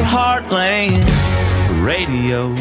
Heartland Radio.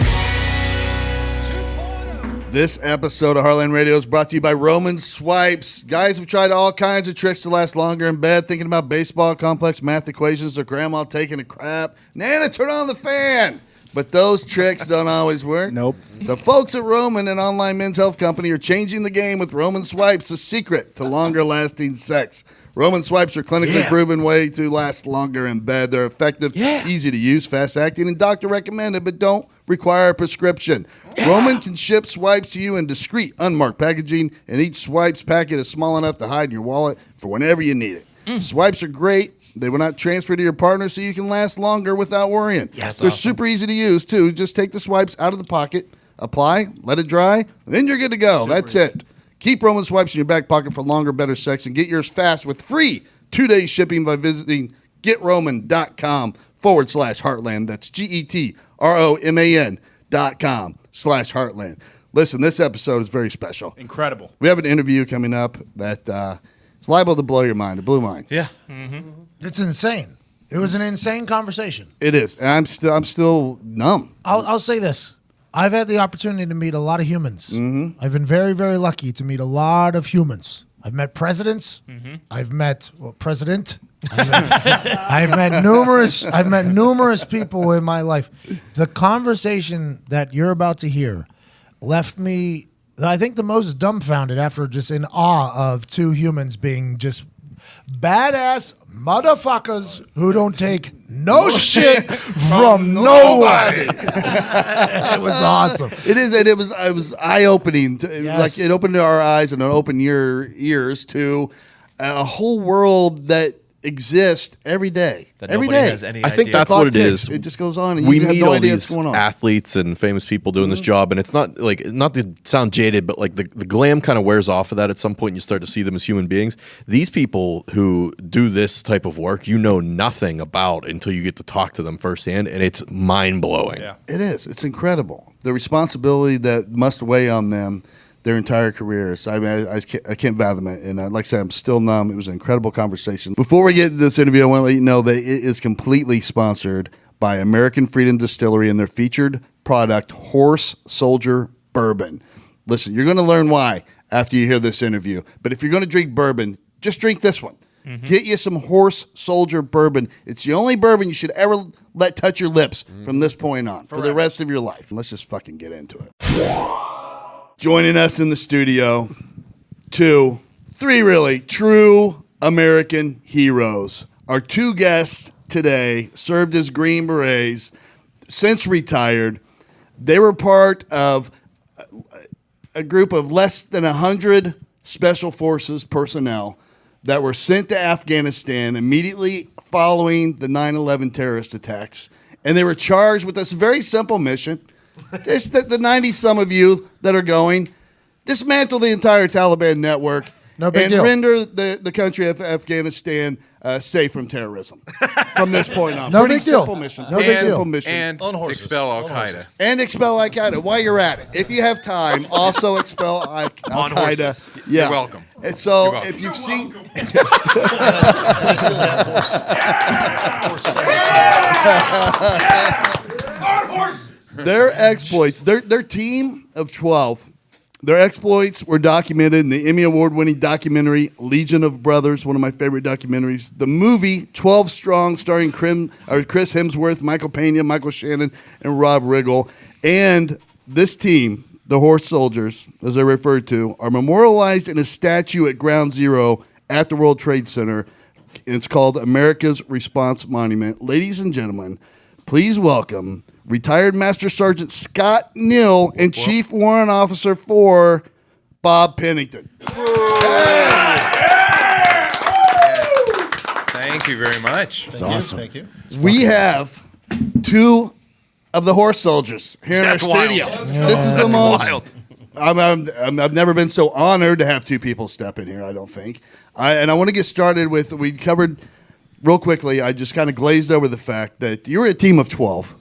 This episode of Heartland Radio is brought to you by Roman Swipes. Guys have tried all kinds of tricks to last longer in bed, thinking about baseball, complex math equations, their grandma taking a crap. Nana, turn on the fan. But those tricks don't always work. Nope. The folks at Roman, an online men's health company, are changing the game with Roman Swipes, the secret to longer-lasting sex. Roman Swipes are clinically proven way to last longer in bed. They're effective, easy to use, fast-acting, and doctor-recommended, but don't require a prescription. Roman can ship swipes to you in discreet, unmarked packaging, and each swipes packet is small enough to hide in your wallet for whenever you need it. Swipes are great. They will not transfer to your partner, so you can last longer without worrying. Yes, They're super easy to use, too. Just take the swipes out of the pocket, apply, let it dry, and then you're good to go. That's it. Keep Roman Swipes in your back pocket for longer, better sex, and get yours fast with free 2-day shipping by visiting GetRoman.com/Heartland. That's GetRoman.com/Heartland. Listen, this episode is very special. Incredible. We have an interview coming up that is liable to blow your mind. It blew mine. Yeah. Mm-hmm. It's insane. It was an insane conversation. It is. And I'm still numb. I'll say this. I've had the opportunity to meet a lot of humans. Mm-hmm. I've been very, very lucky to meet a lot of humans. I've met presidents. Mm-hmm. I've met president. I've met numerous people in my life. The conversation that you're about to hear left me, I think, the most dumbfounded after just in awe of two humans being just badass motherfuckers who don't take no shit from nobody. It was awesome. It is, and it was eye-opening. Yes. Like, it opened our eyes and it opened your ears to a whole world that exists every day. That every nobody day. has any I think idea. that's what it is. It just goes on, and We you have meet no all idea these what's going on. athletes and famous people doing this job, and it's not to sound jaded, but like the glam kind of wears off of that at some point. And you start to see them as human beings. These people who do this type of work, you know nothing about until you get to talk to them firsthand, and it's mind blowing. Yeah. It is. It's incredible. The responsibility that must weigh on them their entire careers. I mean, I can't fathom it. And like I said, I'm still numb. It was an incredible conversation. Before we get to this interview, I want to let you know that it is completely sponsored by American Freedom Distillery and their featured product, Horse Soldier Bourbon. Listen, you're going to learn why after you hear this interview. But if you're going to drink bourbon, just drink this one. Mm-hmm. Get you some Horse Soldier Bourbon. It's the only bourbon you should ever let touch your lips from this point on for the rest of your life. Let's just fucking get into it. Joining us in the studio, three really true American heroes. Our two guests today served as Green Berets, since retired. They were part of a group of less than 100 Special Forces personnel that were sent to Afghanistan immediately following the 9/11 terrorist attacks. And they were charged with this very simple mission. It's the 90-some of you that are going, dismantle the entire Taliban network and render the country of Afghanistan safe from terrorism from this point on. Pretty simple mission. Simple mission. And expel Al-Qaeda. And expel Al-Qaeda while you're at it. If you have time, also expel Al-Qaeda. Yeah. You're welcome. And so if you've seen... Their exploits, their team of 12, their exploits were documented in the Emmy Award-winning documentary Legion of Brothers, one of my favorite documentaries. The movie 12 Strong, starring Chris Hemsworth, Michael Pena, Michael Shannon, and Rob Riggle. And this team, the Horse Soldiers, as I referred to, are memorialized in a statue at Ground Zero at the World Trade Center. It's called America's Response Monument. Ladies and gentlemen, please welcome retired Master Sergeant Scott Neal and Chief Warrant Officer 4, Bob Pennington. Thank you very much. That's awesome. Thank you. We have two of the Horse Soldiers here in our studio. This is the most... I've never been so honored to have two people step in here, I don't think. And I want to get started with, we covered real quickly, I just kind of glazed over the fact that you were a team of 12.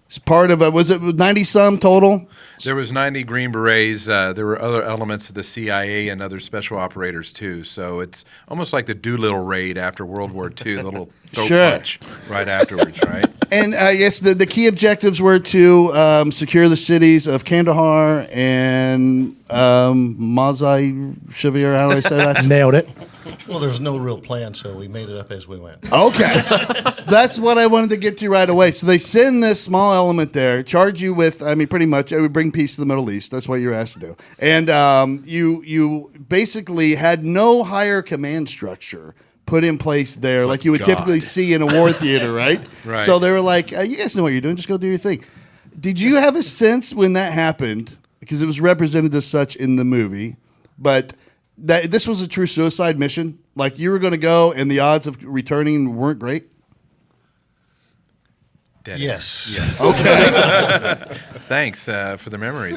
It's part of was it 90 some total? There was 90 Green Berets. There were other elements of the CIA and other special operators too. So it's almost like the Doolittle raid after World War II, a little throat punch right afterwards, right? And I guess the key objectives were to secure the cities of Kandahar and Mazai Shavir. How do I say that? Nailed it. Well, there was no real plan, so we made it up as we went. Okay. That's what I wanted to get to right away. So they send this small element there, charge you with, pretty much, it would bring peace to the Middle East. That's what you're asked to do. And you basically had no higher command structure put in place there like you would typically see in a war theater, right? Right. So they were like, you guys know what you're doing. Just go do your thing. Did you have a sense when that happened, because it was represented as such in the movie, but that this was a true suicide mission? Like you were going to go and the odds of returning weren't great? Dead. Yes. Okay. Thanks for the memories.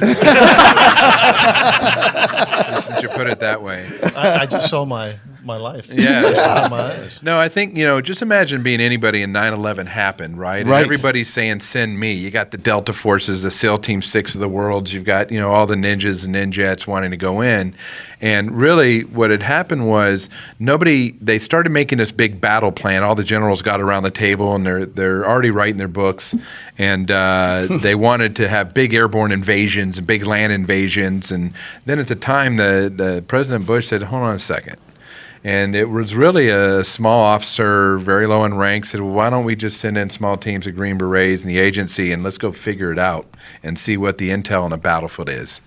Since you put it that way. I just saw my life. Yeah. My eyes. No, I think, just imagine being anybody and 9/11 happened, right? And Right. everybody's saying, send me. You got the Delta Forces, the SEAL Team 6 of the world. You've got, all the ninjas and ninjets wanting to go in. And really what had happened was they started making this big battle plan. All the generals got around the table and they're already writing their books. And they wanted to have big airborne invasions and big land invasions. And then at the time, the President Bush said, hold on a second. And it was really a small officer, very low in rank, said, well, why don't we just send in small teams of Green Berets and the agency and let's go figure it out and see what the intel on a battlefield is.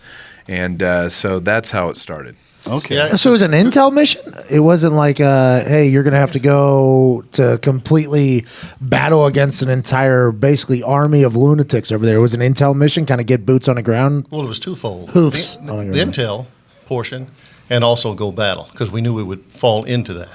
And so that's how it started. Okay. Yeah. So it was an intel mission? It wasn't like, hey, you're going to have to go to completely battle against an entire, basically, army of lunatics over there. It was an intel mission, kind of get boots on the ground? Well, it was twofold. Hoofs The, on the the ground. intel portion and also go battle because we knew we would fall into that.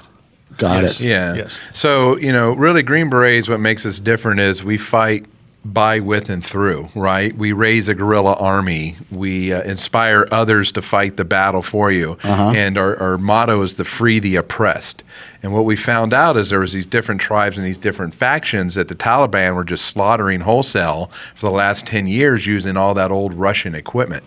Got Yes. it. Yeah. Yes. So, really Green Berets, what makes us different is we fight by, with, and through, right? We raise a guerrilla army. We inspire others to fight the battle for you. And our motto is to free the oppressed. And what we found out is there was these different tribes and these different factions that the Taliban were just slaughtering wholesale for the last 10 years using all that old Russian equipment.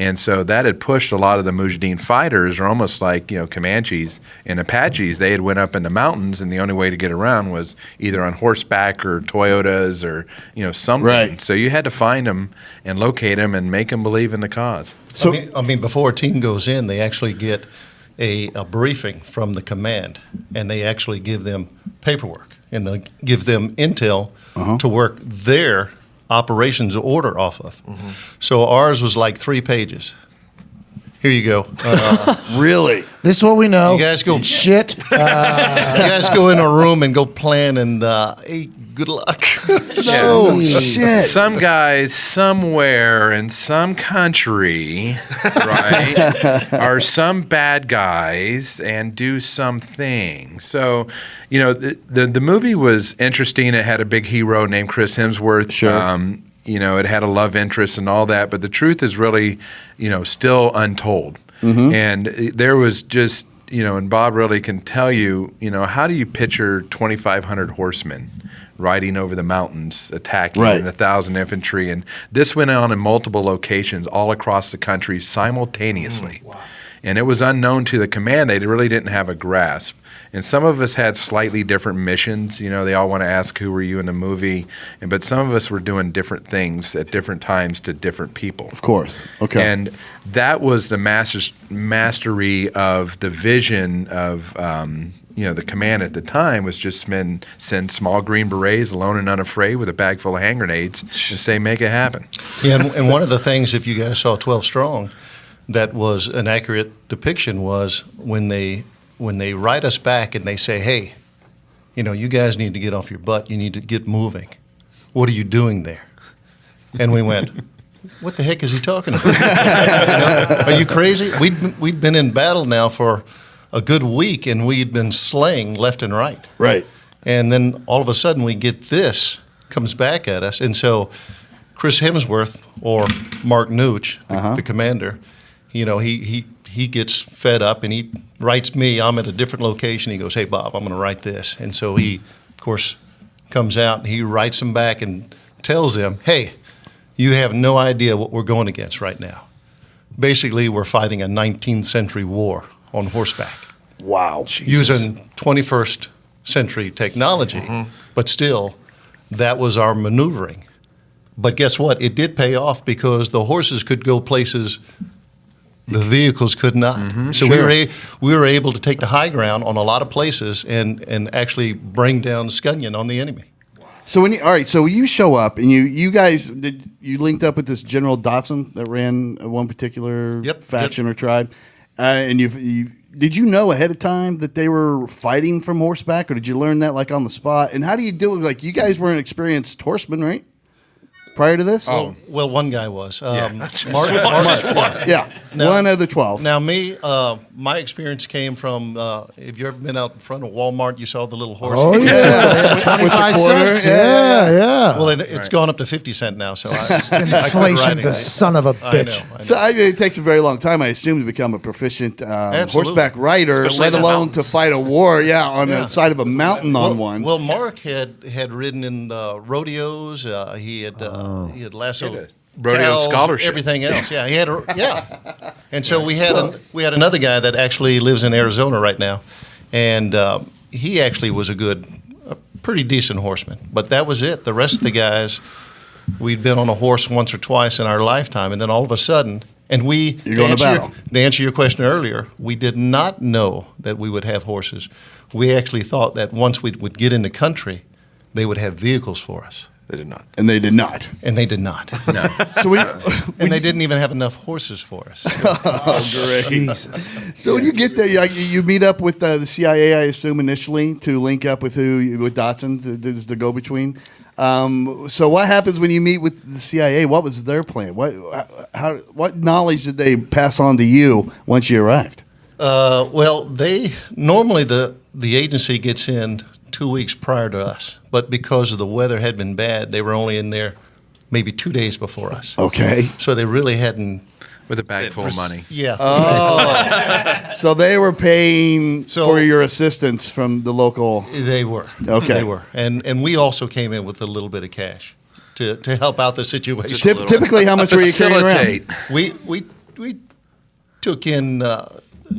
And so that had pushed a lot of the Mujahideen fighters, or almost like, Comanches and Apaches. They had went up in the mountains, and the only way to get around was either on horseback or Toyotas or, something. Right. So you had to find them and locate them and make them believe in the cause. So- I mean, before a team goes in, they actually get a briefing from the command, and they actually give them paperwork, and they give them intel to work their operations order off of. So ours was like 3 pages. Here you go. Really? This is what we know. You guys go- Shit. You guys go in a room and go plan, and hey, good luck. Oh, shit. Some guys somewhere in some country, right, are some bad guys and do something. So, the movie was interesting. It had a big hero named Chris Hemsworth. Sure. It had a love interest and all that, but the truth is really, still untold. And there was just, and Bob really can tell you, how do you picture 2,500 horsemen riding over the mountains, attacking, Right. and 1,000 infantry? And this went on in multiple locations all across the country simultaneously. And it was unknown to the command. They really didn't have a grasp. And some of us had slightly different missions. They all want to ask, who were you in the movie? But some of us were doing different things at different times to different people. Of course. Okay. And that was the mastery of the vision of, the command at the time was just send small Green Berets alone and unafraid with a bag full of hand grenades and say, make it happen. Yeah, and one of the things, if you guys saw 12 Strong, that was an accurate depiction was when they write us back and they say, hey, you guys need to get off your butt. You need to get moving. What are you doing there? And we went, what the heck is he talking about? Are you crazy? We'd been in battle now for a good week, and we'd been slaying left and right. Right. And then all of a sudden we get this comes back at us. And so Chris Hemsworth, or Mark Nooch, the commander, he gets fed up and he writes me. I'm at a different location. He goes, hey, Bob, I'm going to write this. And so he, of course, comes out and he writes them back and tells them, hey, you have no idea what we're going against right now. Basically, we're fighting a 19th century war on horseback. Wow. Using 21st century technology, but still, that was our maneuvering. But guess what? It did pay off because the horses could go places the vehicles could not. So we were able to take the high ground on a lot of places and actually bring down the scunion on the enemy. So so you show up and you guys you linked up with this General Dotson that ran one particular faction or tribe, and did you know ahead of time that they were fighting from horseback, or did you learn that like on the spot? And how do you do it? Like you guys weren't experienced horsemen, right? Prior to this? Oh, well, one guy was. Mark, Now, one of the 12. Now, me, my experience came from, have you ever been out in front of Walmart? You saw the little horse? Oh, yeah. 25 cents. Yeah. Well, it's gone up to 50 cents now, so Inflation's a son of a bitch. I know. So it takes a very long time, I assume, to become a proficient horseback rider, Especially let in the alone to mountains. fight a war, on the side of a mountain on one. Well, Mark had ridden in the rodeos. He had lassoed rodeo cows, scholarship. everything else. Yeah, he had And so we had another guy that actually lives in Arizona right now, and he actually was a pretty decent horseman. But that was it. The rest of the guys, we'd been on a horse once or twice in our lifetime, and then all of a sudden, and to answer your question earlier, we did not know that we would have horses. We actually thought that once we would get in the country, they would have vehicles for us. They did not. And they did not. And they did not. No. So And they didn't even have enough horses for us. great. Jesus. So when you get there, you meet up with the CIA, I assume, initially to link up with with Dotson, as the go-between. So what happens when you meet with the CIA? What was their plan? What knowledge did they pass on to you once you arrived? Well, normally the agency gets in 2 weeks prior to us, but because of the weather had been bad, they were only in there maybe 2 days before us. Okay. So they really hadn't. With a bag full of money. Yeah. So they were paying for your assistance from the local. They were. Okay. They were. And we also came in with a little bit of cash to help out the situation. Typically, how much were you carrying around? We took in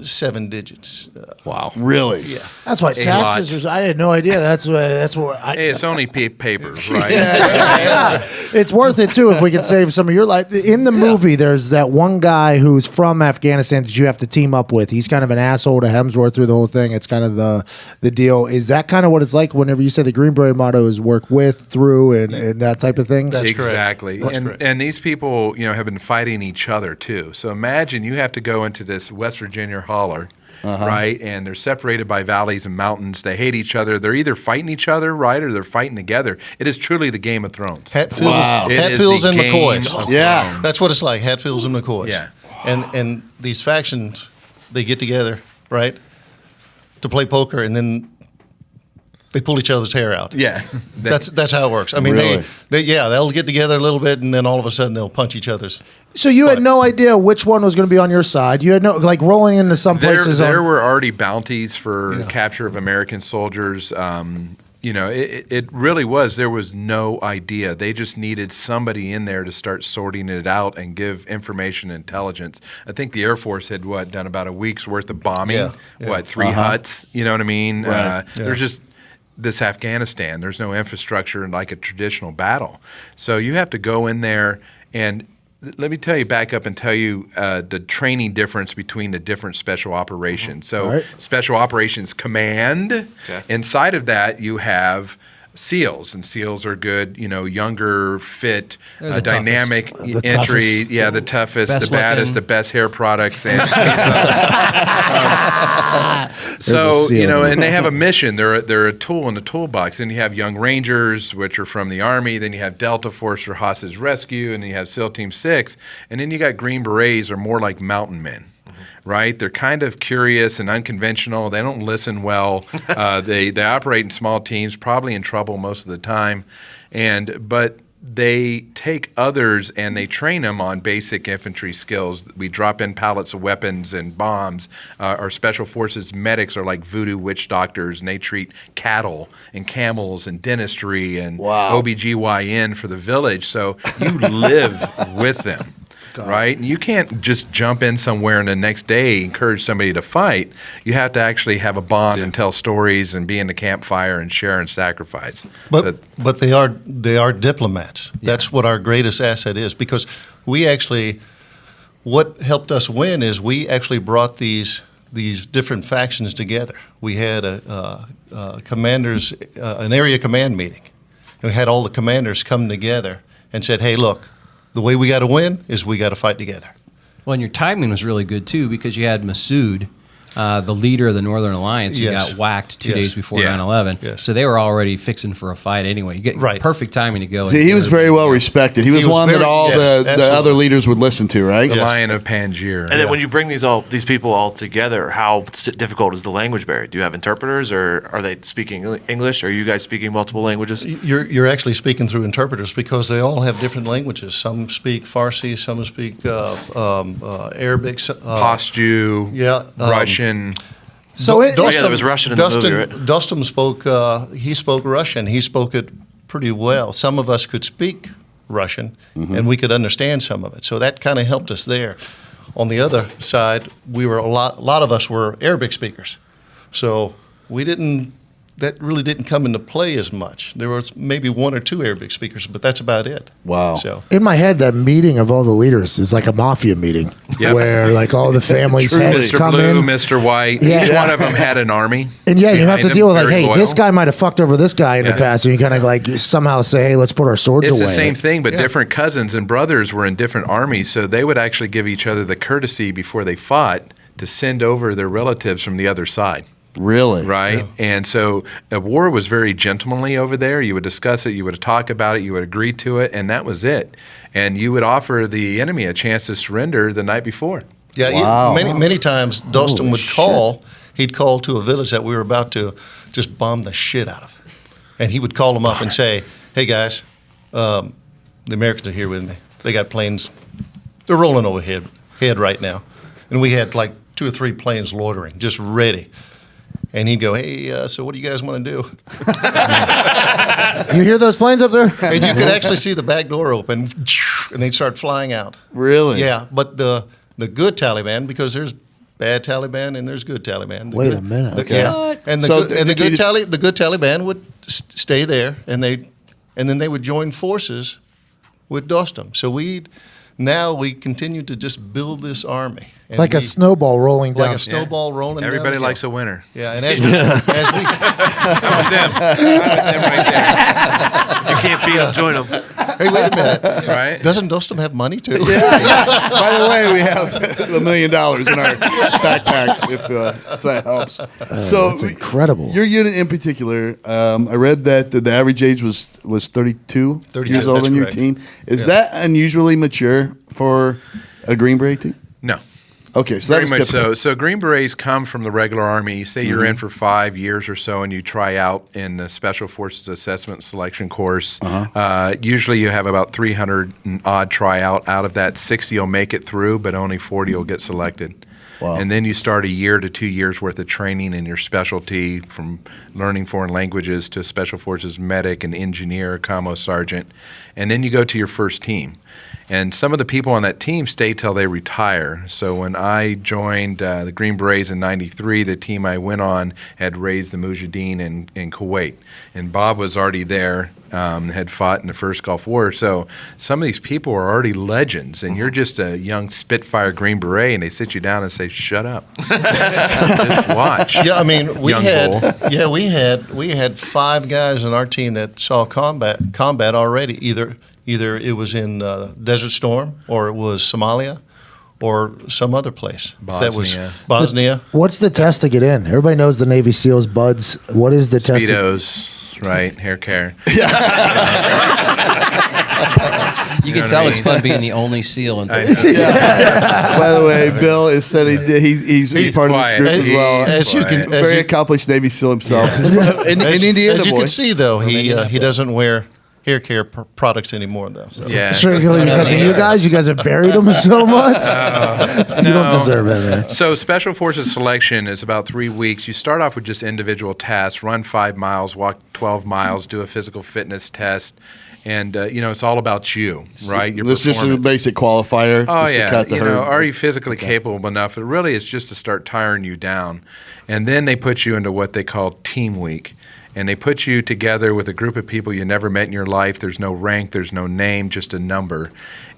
7 digits. Wow. Really? Yeah. That's why taxes. I had no idea. That's what. Hey, it's only papers, right? It's worth it too if we can save some of your life. In the movie, there's that one guy who's from Afghanistan that you have to team up with. He's kind of an asshole to Hemsworth through the whole thing. It's kind of the deal. Is that kind of what it's like whenever you say the Green Beret motto is work with, through, and that type of thing? That's correct. Exactly. That's correct. And these people, have been fighting each other too. So imagine you have to go into this West Virginia holler, right? And they're separated by valleys and mountains. They hate each other. They're either fighting each other, right, or they're fighting together. It is truly the Game of Thrones. Hatfields and McCoys. Yeah. That's what it's like, Hatfields and McCoys. Yeah. And these factions, they get together, right, to play poker, and then they pull each other's hair out. Yeah. That's how it works. I mean, Really? they'll get together a little bit, and then all of a sudden they'll punch each other's. So you had no idea which one was going to be on your side. You had no rolling into some places. There were already bounties for capture of American soldiers. It really was. There was no idea. They just needed somebody in there to start sorting it out and give information and intelligence. I think the Air Force had done about a week's worth of bombing. Yeah. 3 huts. You know what I mean? Right. There's just this Afghanistan. There's no infrastructure like a traditional battle. So you have to go in there and. Let me back up and tell you the training difference between the different special operations. So Special Operations Command, inside of that you have SEALs, and SEALs are good, younger, fit, dynamic entry. Toughest. Yeah, the toughest, Best the baddest, looking. the best hair products. And There's a SEAL. and they have a mission. They're a tool in the toolbox. Then you have Young Rangers, which are from the Army. Then you have Delta Force for hostage rescue, and then you have SEAL Team 6. And then you got Green Berets, are more like mountain men. Right, they're kind of curious and unconventional. They don't listen well. They operate in small teams, probably in trouble most of the time. But they take others and they train them on basic infantry skills. We drop in pallets of weapons and bombs. Our special forces medics are like voodoo witch doctors, and they treat cattle and camels and dentistry and OBGYN for the village. So you live with them. Right? And you can't just jump in somewhere and the next day encourage somebody to fight. You have to actually have a bond and tell stories and be in the campfire and share and sacrifice. But they are diplomats. That's what our greatest asset is, because we actually, what helped us win is we actually brought these different factions together. We had a commanders, an area command meeting. And we had all the commanders come together and said, hey, look, the way we got to win is we got to fight together. Well, and your timing was really good, too, because you had Massoud, the leader of the Northern Alliance, who got whacked 2 days before 9/11. Yes. So they were already fixing for a fight anyway. You get perfect timing to go. He was very well respected. He was one that all the other leaders would listen to, right? The Lion of Pangier. And then when you bring these people all together, how difficult is the language barrier? Do you have interpreters, or are they speaking English? Are you guys speaking multiple languages? You're actually speaking through interpreters, because they all have different languages. Some speak Farsi, some speak Arabic, Pashto, Russian. So there was Russian in the movie, right? Dostum spoke. He spoke Russian. He spoke it pretty well. Some of us could speak Russian, and we could understand some of it. So that kind of helped us there. On the other side, we were a lot of us were Arabic speakers, so we didn't. That really didn't come into play as much. There was maybe one or two Arabic speakers, but that's about it. Wow. So In my head, that meeting of all the leaders is like a mafia meeting where like all the families' heads Mr. come Blue, in. Mr. White, Yeah. each one of them had an army. And you have to behind deal with them, like, very hey, loyal. this guy might have fucked over this guy in the past, and you kind of like somehow say, hey, let's put our swords It's away. the same thing, but different cousins and brothers were in different armies, so they would actually give each other the courtesy before they fought to send over their relatives from the other side. Really? Right? Yeah. And so a war was very gentlemanly over there. You would discuss it, you would talk about it, you would agree to it, and that was it. And you would offer the enemy a chance to surrender the night before. yeah, Wow. many times Dostum would call. He'd call to a village that we were about to just bomb the shit out of, and he would call them up and say, "Hey guys, the Americans are here with me. They got planes. They're rolling overhead right now, and we had like 2 or 3 planes loitering, just ready." And he'd go, hey, so what do you guys want to do? You hear those planes up there? And you could actually see the back door open, and they'd start flying out. Really? Yeah, but the good Taliban, because there's bad Taliban and there's good Taliban. Wait a minute. Okay. Yeah, and So the good Taliban would stay there, and then they would join forces with Dostum. So we continue to just build this army. And Like a snowball rolling down. Like a snowball rolling Everybody down. likes a winner. Yeah, and as we I'm with them. I'm with them right You can't beat them, join them. hey, wait a minute. there. Right? Doesn't Dostum have money too? By the way, we have $1 million in our backpacks, if that helps. So That's incredible. Your unit in particular, I read that the average age was 32 years old that's on your correct. team. Is that unusually mature for a Green Beret team? No. Okay, so Very that much was typical. so. So Green Berets come from the regular Army. Say you're in for 5 years or so, and you try out in the Special Forces Assessment Selection course. Usually, you have about 300 and odd tryout. Out of that, 60 will make it through, but only 40 will get selected. Wow. And then you start 1 year to 2 years worth of training in your specialty, from learning foreign languages to Special Forces medic and engineer, commo sergeant, and then you go to your first team. And some of the people on that team stay till they retire. So when I joined the Green Berets in '93, the team I went on had raised the Mujahideen in Kuwait. And Bob was already there, had fought in the first Gulf War. So some of these people are already legends, and you're just a young Spitfire Green Beret, and they sit you down and say, "Shut up, just watch." Yeah, I mean, we Young had bull. we had 5 guys in our team that saw combat already. Either it was in Desert Storm, or it was Somalia, or some other place. That was Bosnia. Bosnia. What's the test to get in? Everybody knows the Navy SEALs, buds. What is the test? Speedos, right? Hair care. You can know tell what I it's mean? fun being the only SEAL. And By the way, Bill is said he's part quiet. of this group as well. As you can- very accomplished Navy SEAL himself. in Indiana, As you boy. can see, though, he doesn't wear hair care products anymore, though. So. Yeah. Strictly because of you guys. You guys have buried them so much. You don't deserve it, man. So Special Forces selection is about 3 weeks. You start off with just individual tasks: run 5 miles, walk 12 miles, do a physical fitness test. And, it's all about you, right? Your This is a basic qualifier. Oh, just to yeah. cut the herd. Are you physically capable enough? It really is just to start tiring you down. And then they put you into what they call Team Week. And they put you together with a group of people you never met in your life. There's no rank, there's no name, just a number.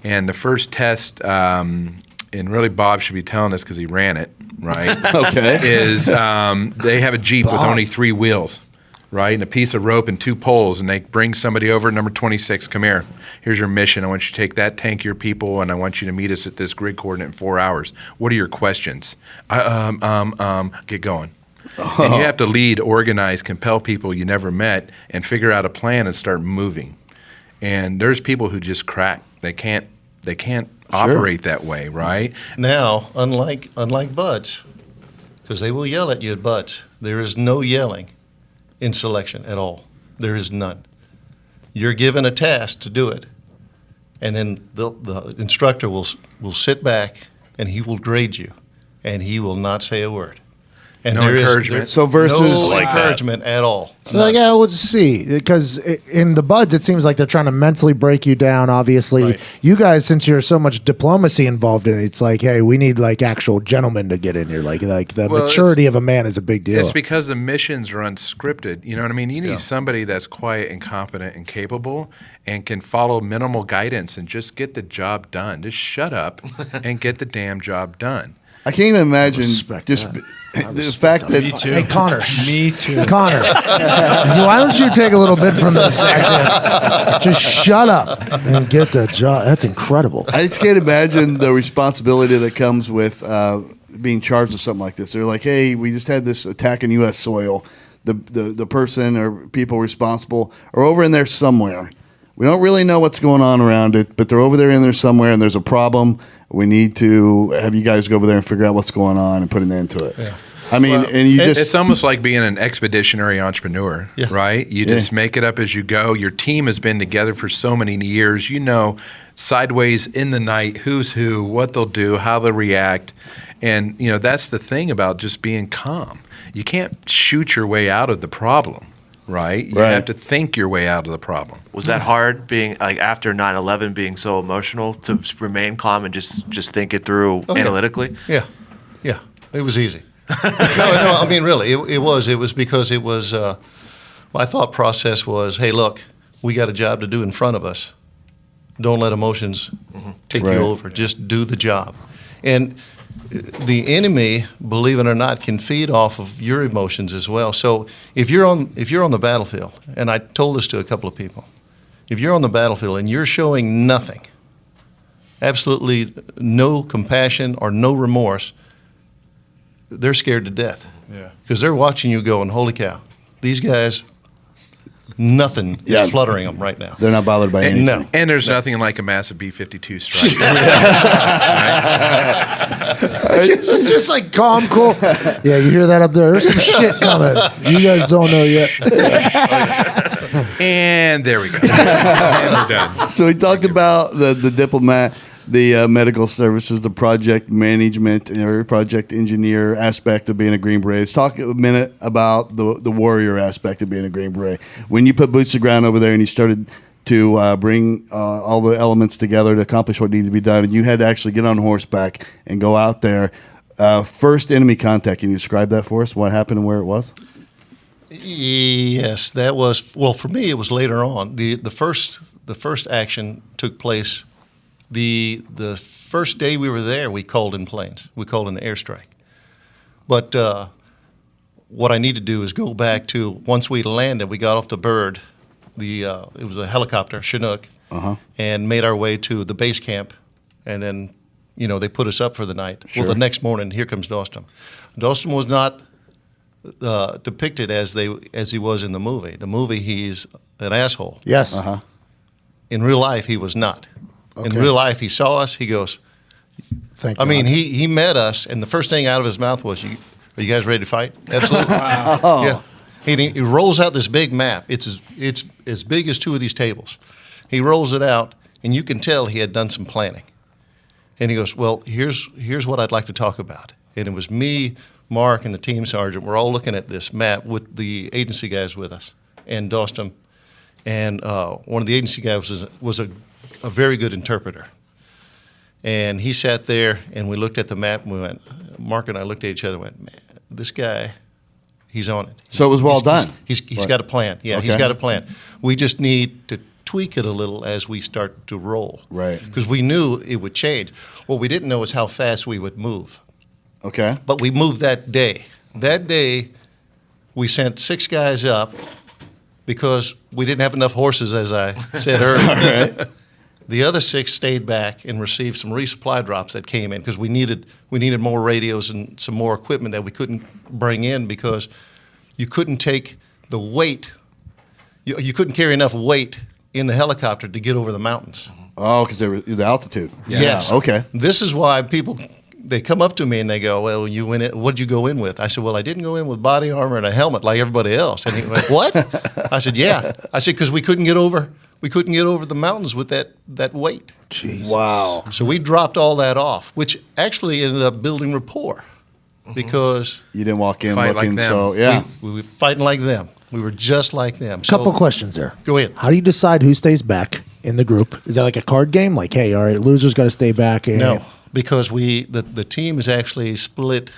And the first test, and really Bob should be telling us because he ran it, right? Okay. Is they have a Jeep with only 3 wheels, right? And a piece of rope and 2 poles. And they bring somebody over, number 26, come here. Here's your mission. I want you to take that tank of your people, and I want you to meet us at this grid coordinate in 4 hours. What are your questions? Get going. And you have to lead, organize, compel people you never met, and figure out a plan and start moving. And there's people who just crack. They can't operate that way, right? Now, unlike buds, because they will yell at you at buds, there is no yelling in selection at all. There is none. You're given a task to do it, and then the instructor will sit back and he will grade you, and he will not say a word. And No encouragement. So versus no encouragement at all. So like, yeah, we'll just see. Because in the buds, it seems like they're trying to mentally break you down. Obviously, Right. you guys, since you're so much diplomacy involved in it, it's like, hey, we need like actual gentlemen to get in here. Like the Well, maturity of a man is a big deal. It's because the missions are unscripted. You know what I mean? You need somebody that's quiet and competent and capable and can follow minimal guidance and just get the job done. Just shut up and get the damn job done. I can't even imagine respect just that. the fact that Hey, Connor. Me too. Connor, why don't you take a little bit from this section? Just shut up and get the job. That's incredible. I just can't imagine the responsibility that comes with being charged with something like this. They're like, hey, we just had this attack in U.S. soil. The person or people responsible are over in there somewhere. We don't really know what's going on around it, but they're over there in there somewhere, and there's a problem. We need to have you guys go over there and figure out what's going on and put an end to it. Yeah. I mean, and you just It's almost like being an expeditionary entrepreneur, Yeah. right? You just make it up as you go. Your team has been together for so many years. You know, sideways in the night, who's who, what they'll do, how they'll react. And, that's the thing about just being calm. You can't shoot your way out of the problem, right? You have to think your way out of the problem. Was that hard being like after 9/11 being so emotional to remain calm and just think it through analytically? Yeah, it was easy. no, I mean really, it was. It was because it was. My thought process was, hey, look, we got a job to do in front of us. Don't let emotions take you over. Just do the job, and the enemy, believe it or not, can feed off of your emotions as well. So if you're on the battlefield, and I told this to a couple of people, if you're on the battlefield and you're showing nothing, absolutely no compassion or no remorse, they're scared to death. Yeah. Because they're watching you going, holy cow, these guys, nothing is fluttering them right now. they're not bothered by anything. No. And there's nothing like a massive B-52 strike. just like calm, cool. Yeah, you hear that up there? There's some shit coming. You guys don't know yet. And there we go. And we're done. So he talked about the diplomat, the medical services, the project management, or project engineer aspect of being a Green Beret. Let's talk a minute about the warrior aspect of being a Green Beret. When you put boots to the ground over there and you started to bring all the elements together to accomplish what needed to be done, and you had to actually get on horseback and go out there. First enemy contact, can you describe that for us? What happened and where it was? Yes, that was, well, for me, it was later on. The first action took place. The first day we were there, we called in planes. We called in the airstrike. But what I need to do is go back to, once we landed, we got off the bird. It was a helicopter, Chinook, and made our way to the base camp. And then, they put us up for the night. Sure. Well, the next morning, here comes Dostum. Dostum was not depicted as he was in the movie. The movie, he's an asshole. Yes. In real life, he was not. In Okay. real life, he saw us. He goes. Thank I God. mean, he met us, and the first thing out of his mouth was, "Are you guys ready to fight?" Absolutely. Yeah. And he rolls out this big map. It's as big as 2 of these tables. He rolls it out, and you can tell he had done some planning. And he goes, well, here's what I'd like to talk about. And it was me, Mark, and the team sergeant. We're all looking at this map with the agency guys with us and Dostum. And one of the agency guys was a very good interpreter. And he sat there, and we looked at the map, and we went, Mark and I looked at each other and went, man, this guy, he's on it. So it was well done. He's got a plan. Yeah, Okay. he's got a plan. We just need to tweak it a little as we start to roll. Right. Because we knew it would change. What we didn't know is how fast we would move. Okay. But we moved that day. That day, we sent 6 guys up because we didn't have enough horses, as I said earlier. Right. The other 6 stayed back and received some resupply drops that came in because we needed more radios and some more equipment that we couldn't bring in because you couldn't take the weight. You couldn't carry enough weight in the helicopter to get over the mountains. Oh, because they were the altitude. Yes. Okay. This is why they come up to me and they go, well, you went in, what did you go in with? I said, well, I didn't go in with body armor and a helmet like everybody else. And he went, what? I said, yeah. I said, because we couldn't get over the mountains with that weight. Jeez. Wow. So we dropped all that off, which actually ended up building rapport because You didn't walk in Fight like looking them. so, yeah. we were fighting like them. We were just like them. Couple questions there. Go ahead. How do you decide who stays back in the group? Is that like a card game? Like, hey, all right, losers got to stay back. And No, because the team is actually split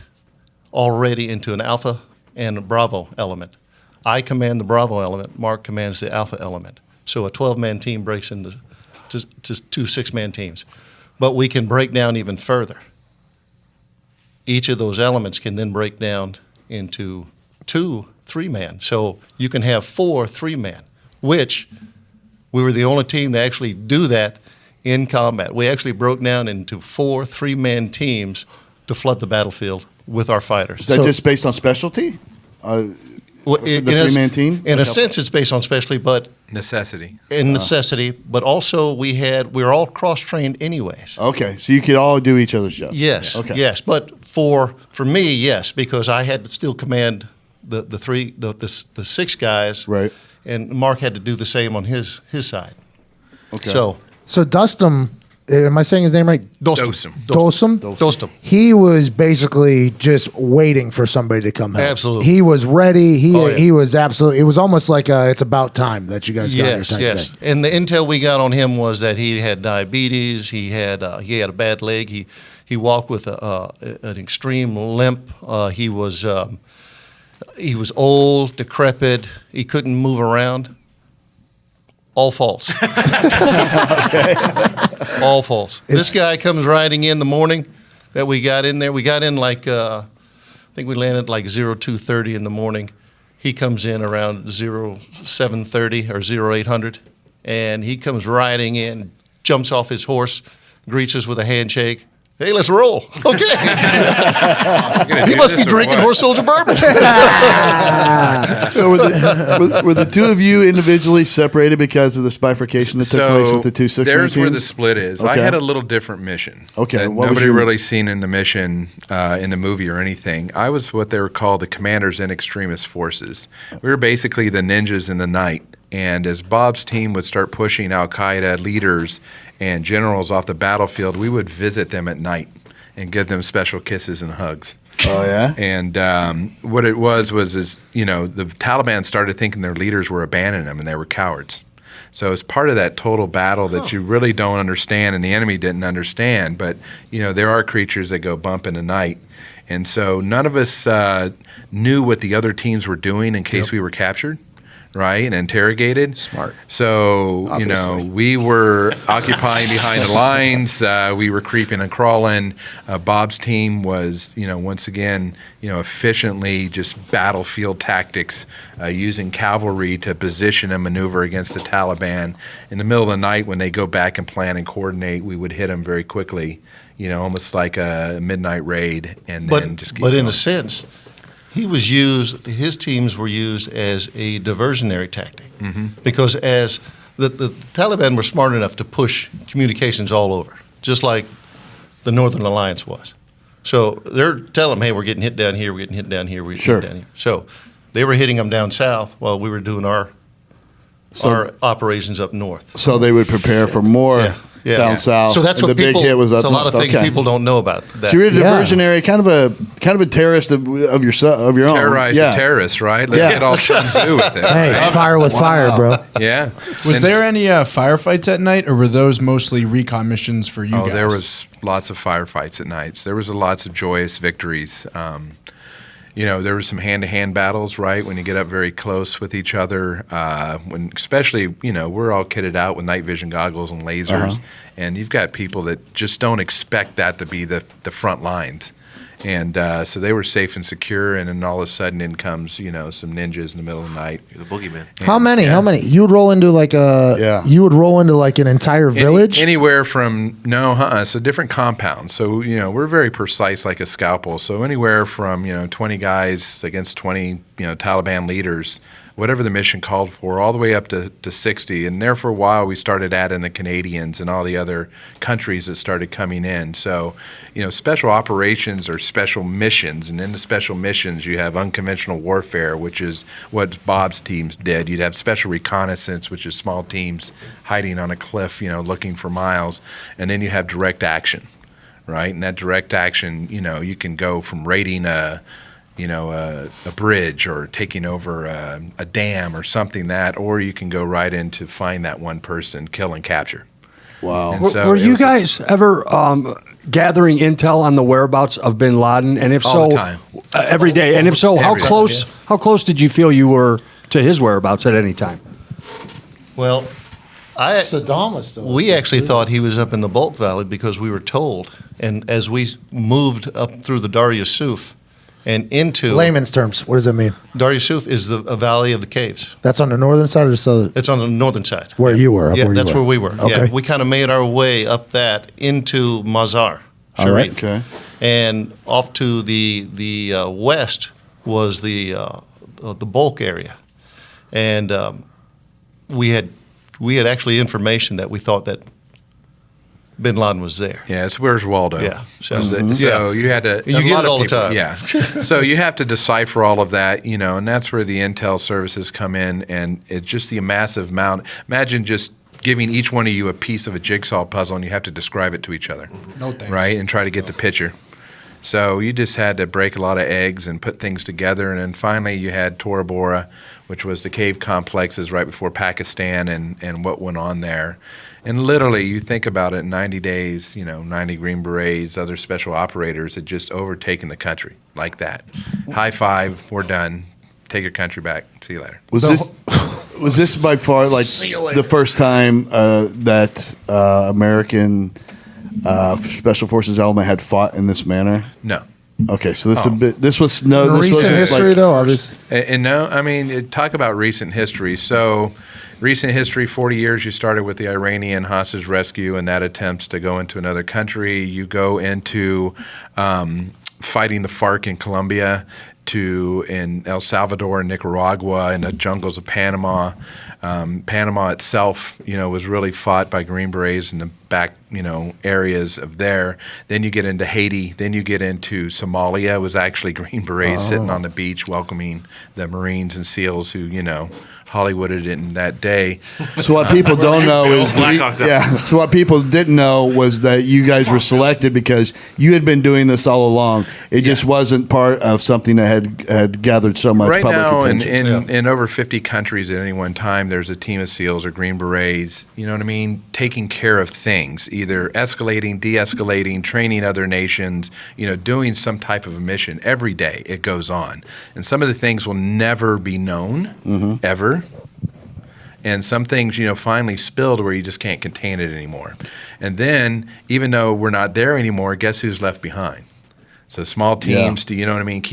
already into an alpha and a bravo element. I command the bravo element. Mark commands the alpha element. So a 12-man team breaks into to 2 6-man teams. But we can break down even further. Each of those elements can then break down into 2 3-man. So you can have 4 3-man, which we were the only team to actually do that in combat. We actually broke down into 4 3-man teams to flood the battlefield with our fighters. Is that just based on specialty? Well, the 3-man team? In a sense, it's based on specialty, but Necessity. in necessity. But also, we were all cross-trained anyways. Okay, so you could all do each other's job. Yes, Okay. yes. But for me, yes, because I had to still command the 6 guys, Right. and Mark had to do the same on his side. Okay. So Dostum, am I saying his name right? Dostum. Dostum. He was basically just waiting for somebody to come help. Absolutely. He was ready. Oh, yeah. He was absolutely. It was almost like it's about time that you guys got here Yes, type yes. thing. And the intel we got on him was that he had diabetes. He had a bad leg. He walked with an extreme limp. He was old, decrepit. He couldn't move around. All false. All false. This guy comes riding in the morning that we got in there. We got in like I think we landed like 02:30 in the morning. He comes in around 07:30 or 0800, and he comes riding in, jumps off his horse, greets us with a handshake. Hey, let's roll. Okay. He must be drinking Horse Soldier bourbon. So were the 2 of you individually separated because of this bifurcation that took place with the 2 6-man there's teams? where the split is. I Okay. had a little different mission. Okay, that what was nobody your- really seen in the mission in the movie or anything. I was what they were called the Commanders in Extremis Forces. We were basically the ninjas in the night. And as Bob's team would start pushing Al Qaeda leaders and generals off the battlefield, we would visit them at night and give them special kisses and hugs. Oh, yeah? And what it was the Taliban started thinking their leaders were abandoning them and they were cowards. So it's part of that total battle that you really don't understand and the enemy didn't understand. But, there are creatures that go bump in the night. And so none of us knew what the other teams were doing in case we were captured. Right, and interrogated. Smart. So, Obviously. we were occupying behind the lines. We were creeping and crawling. Bob's team was, once again, efficiently just battlefield tactics, using cavalry to position and maneuver against the Taliban. In the middle of the night, when they go back and plan and coordinate, we would hit them very quickly, almost like a midnight raid, and then just keep But in going. a sense, his teams were used as a diversionary tactic because as the Taliban were smart enough to push communications all over, just like the Northern Alliance was. So they're telling them, hey, we're getting hit down here, we're getting hit down here, we're getting hit down here. So They were hitting them down south while we were doing our operations up north. So they would prepare for more down south. So that's and what the people. big hit was up It's a lot of north. things people don't know about that. So you're a diversionary, kind of a terrorist of your own. Terrorize the terrorists, right? Let's get all Sun Tzu with it. Hey, right? fire with fire, bro. Yeah. Was And there any firefights at night, or were those mostly recon missions for you guys? there was lots of firefights at nights. There was lots of joyous victories. There were some hand-to-hand battles, right? When you get up very close with each other, when especially, we're all kitted out with night vision goggles and lasers, and you've got people that just don't expect that to be the front lines. And so they were safe and secure, and then all of a sudden in comes, some ninjas in the middle of the night. You're the boogeyman. How many? You would roll into you would roll into like an entire village? Anywhere from, so different compounds. So, we're very precise like a scalpel. So anywhere from, 20 guys against 20, Taliban leaders, whatever the mission called for, all the way up to 60. And there for a while, we started adding the Canadians and all the other countries that started coming in. So, special operations are special missions. And in the special missions, you have unconventional warfare, which is what Bob's teams did. You'd have special reconnaissance, which is small teams hiding on a cliff, looking for miles. And then you have direct action, right? And that direct action, you can go from raiding a bridge or taking over a dam or something or you can go right in to find that one person, kill and capture. Wow. And so were you guys ever gathering intel on the whereabouts of Bin Laden? And if All so, the time. every day. And if so, how Every day, close? How close did you feel you were to his whereabouts at any time? Well, Saddam was still. we actually thought he was up in the Bolt Valley because we were told. And as we moved up through the Dar Yusuf and into Layman's terms, what does that mean? Dar Yusuf is a valley of the caves. That's on the northern side or the southern? It's on the northern side. Where you were? Yeah, where you that's were. where we were. Okay. Yeah, we kind of made our way up that into Mazar All right. Sharif. Okay. And off to the west was the bulk area, and we had actually information that we thought that Bin Laden was there. Yeah, it's where's Waldo? Yeah, so- So you had to. You a get lot it of all the people- time. Yeah. So you have to decipher all of that, and that's where the intel services come in, and it's just the massive amount. Imagine just giving each one of you a piece of a jigsaw puzzle, and you have to describe it to each other. No thanks. Right, and try to get the picture. So you just had to break a lot of eggs and put things together, and then finally you had Tora Bora, which was the cave complexes right before Pakistan and what went on there. And literally, you think about it, in 90 days, 90 Green Berets, other special operators had just overtaken the country like that. High five, we're done. Take your country back. See you later. Was this by far like the first time that American Special Forces element had fought in this manner? No. Okay, so this was no this recent wasn't history like, though. Obviously. And no, I mean, talk about recent history. So, recent history, 40 years, you started with the Iranian hostage rescue and that attempts to go into another country. You go into fighting the FARC in Colombia, in El Salvador and Nicaragua, in the jungles of Panama. Panama itself, was really fought by Green Berets in the back, areas of there. Then you get into Haiti. Then you get into Somalia. It was actually Green Berets sitting on the beach welcoming the Marines and SEALs who, Hollywooded it in that day. So what people don't know is Black Hawk Down. So what people didn't know was that you guys were selected because you had been doing this all along. It just wasn't part of something that had gathered so much Right public now, attention. in over 50 countries at any one time, there's a team of SEALs or Green Berets, taking care of things, either escalating, de-escalating, training other nations, doing some type of a mission. Every day it goes on. And some of the things will never be known, ever. And some things, finally spilled where you just can't contain it anymore. And then, even though we're not there anymore, guess who's left behind? So small teams, keep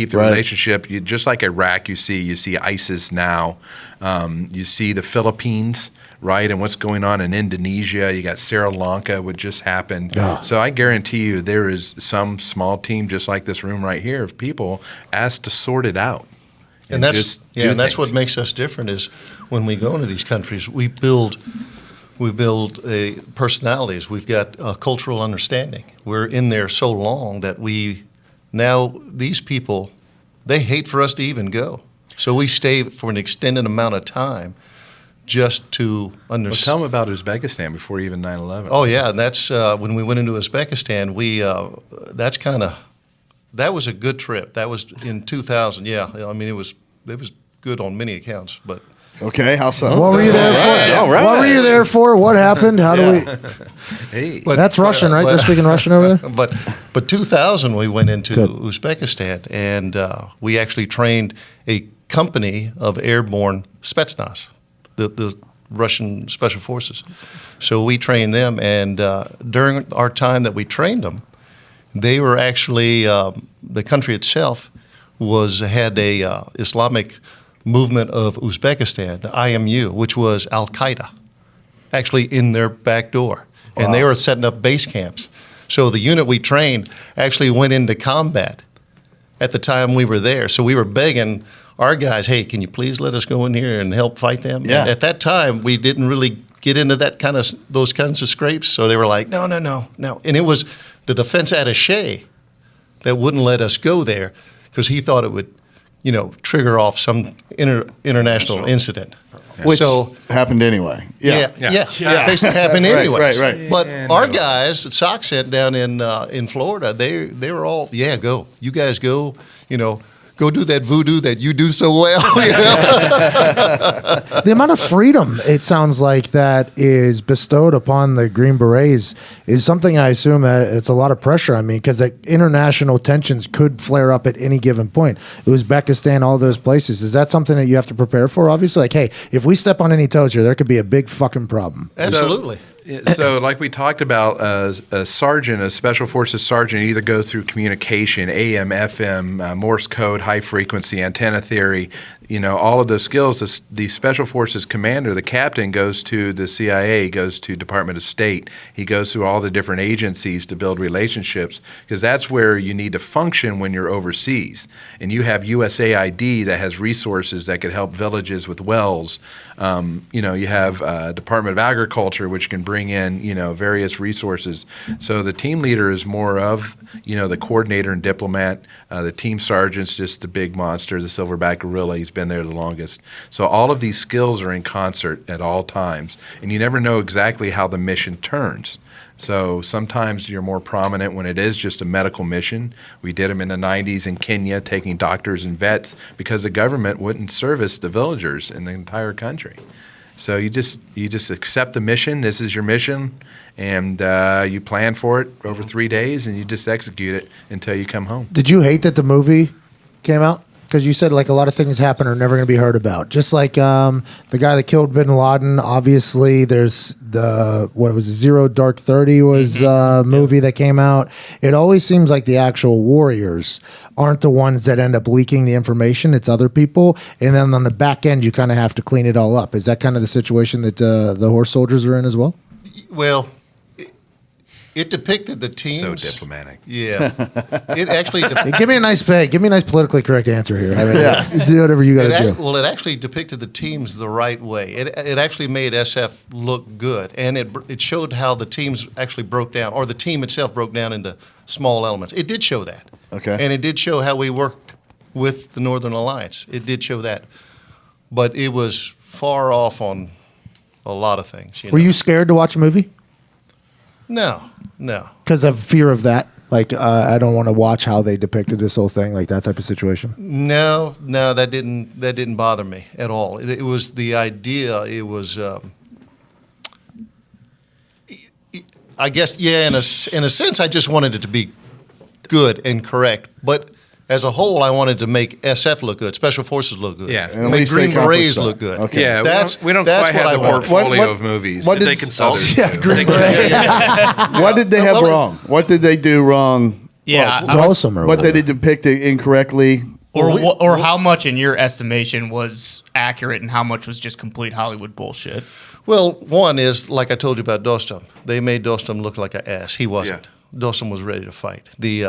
the relationship. Just like Iraq, you see ISIS now. You see the Philippines, right, and what's going on in Indonesia. You got Sri Lanka, what just happened. Yeah. So I guarantee you there is some small team just like this room right here of people asked to sort it out. And that's just do that's what things. makes us different is when we go into these countries, we build personalities. We've got a cultural understanding. We're in there so long that these people, they hate for us to even go. So we stayed for an extended amount of time just to Well, understand. tell them about Uzbekistan before even 9/11. Oh yeah, and that's when we went into Uzbekistan. That was a good trip. That was in 2000. Yeah, I mean it was good on many accounts, but. Okay, how so? What were you there for? All right. What were you there for? What happened? How do we? Hey, That's Russian, right? They're speaking Russian over there. But 2000 we went into Uzbekistan, and we actually trained a company of airborne Spetsnaz, the Russian special forces. So we trained them, and during our time that we trained them, they were actually the country itself had a Islamic movement of Uzbekistan, the IMU, which was Al Qaeda, actually in their back door, and they were setting up base camps. So the unit we trained actually went into combat at the time we were there. So we were begging our guys, "Hey, can you please let us go in here and help fight them?" Yeah. And at that time, we didn't really get into those kinds of scrapes. So they were like, "No." And it was the defense attaché that wouldn't let us go there because he thought it would, trigger off some international incident. Which happened anyway. Yeah. Basically happened anyway. Right. But our guys at SOCCENT down in Florida, they were all, go. You guys go, go do that voodoo that you do so well. The amount of freedom it sounds like that is bestowed upon the Green Berets is something I assume it's a lot of pressure. I mean, because international tensions could flare up at any given point. Uzbekistan, all those places. Is that something that you have to prepare for? Obviously, like, hey, if we step on any toes here, there could be a big fucking problem. Absolutely. So, like we talked about, a sergeant, a special forces sergeant, either goes through communication, AM, FM, Morse code, high frequency, antenna theory, all of those skills. The special forces commander, the captain, goes to the CIA, goes to Department of State. He goes through all the different agencies to build relationships, because that's where you need to function when you're overseas. And you have USAID that has resources that could help villages with wells. You have Department of Agriculture, which can bring in, various resources. So the team leader is more of, the coordinator and diplomat. The team sergeant's just the big monster, the silverback gorilla. He's been there the longest. So all of these skills are in concert at all times, and you never know exactly how the mission turns. So sometimes you're more prominent when it is just a medical mission. We did them in the 90s in Kenya, taking doctors and vets because the government wouldn't service the villagers in the entire country. So you just accept the mission. This is your mission, and you plan for it over 3 days, and you just execute it until you come home. Did you hate that the movie came out? Because you said like a lot of things happen are never going to be heard about. Just like the guy that killed Bin Laden. Obviously, there's Zero Dark 30 was a movie that came out. It always seems like the actual warriors aren't the ones that end up leaking the information. It's other people. And then on the back end, you kind of have to clean it all up. Is that kind of the situation that the horse soldiers are in as well? Well, it depicted the teams. So diplomatic. Yeah. It actually. Give me a nice politically correct answer here. I mean, do whatever you got to do. Well, it actually depicted the teams the right way. It actually made SF look good, and it showed how the teams actually broke down, or the team itself broke down into small elements. It did show that. Okay. And it did show how we worked with the Northern Alliance. It did show that, but it was far off on a lot of things. Were you scared to watch a movie? No. Because of fear of that? Like, I don't want to watch how they depicted this whole thing, like that type of situation? No, that didn't bother me at all. It was the idea. It was, I guess, in a sense, I just wanted it to be good and correct. But as a whole, I wanted to make SF look good, Special Forces look good, Yeah. and make Green Berets look good. Okay. Yeah, we don't quite what have I the want. portfolio of movies. what that did- they consult. Green Berets. What did they have wrong? What did they do wrong? Yeah, Awesome. Or What whatever. did they depict incorrectly? or how much in your estimation was accurate and how much was just complete Hollywood bullshit? Well, one is, like I told you about Dostum. They made Dostum look like an ass. He wasn't. Dostum was ready to fight. We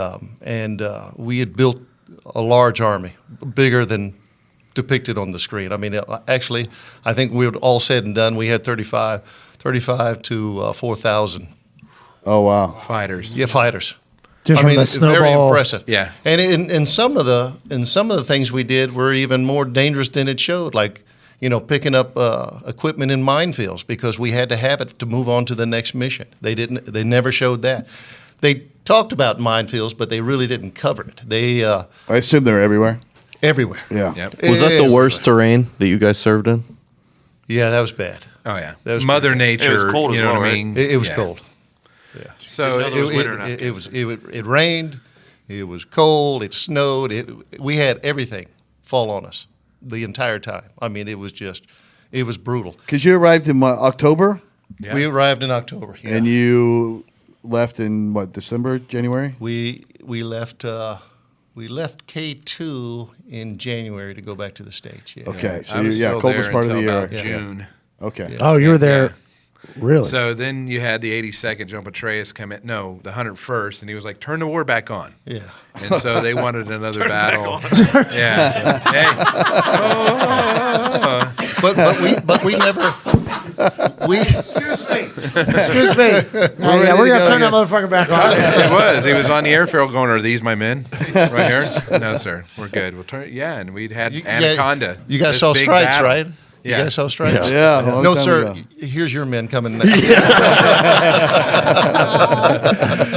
had built a large army, bigger than depicted on the screen. I mean, actually, I think we were all said and done. We had 35 to 4,000. Oh, wow. Fighters. Yeah, fighters. Just from the it's very snowball. impressive. Yeah. And in some of the things we did were even more dangerous than it showed, like picking up equipment in minefields because we had to have it to move on to the next mission. They never showed that. They talked about minefields, but they really didn't cover it. I assume they're everywhere. Everywhere. Yeah. Yep. Was that the worst terrain that you guys served in? Yeah, that was bad. Oh yeah, That was Mother pretty bad. Nature. It was cold as you know well, what I right? mean? It was Yeah. cold. Yeah. So It was winter in Afghanistan. It rained. It was cold. It snowed. We had everything fall on us the entire time. I mean, it was brutal. Because you arrived in October, Yeah. We arrived in October. Yeah. and you left in December, January. We left K2 in January to go back to the States. Yeah. Okay, so I was still coldest there part of the until year. about June. Okay. Oh, you were there. Really? So then you had the 82nd John Petraeus come in. No, the 101st, and he was like, "Turn the war back on." Yeah. And so they wanted another battle. Yeah. Hey. But we never. Excuse me. Yeah, we're gonna turn that motherfucker back on. It was. He was on the airfield going, "Are these my men right here?" No, sir. We're good. We'll turn. Yeah, and we'd had Anaconda. You guys this saw big Stripes, battle. right? Yeah. You guys saw Stripes? Yeah, a long No, time sir. ago. Here's your men coming now.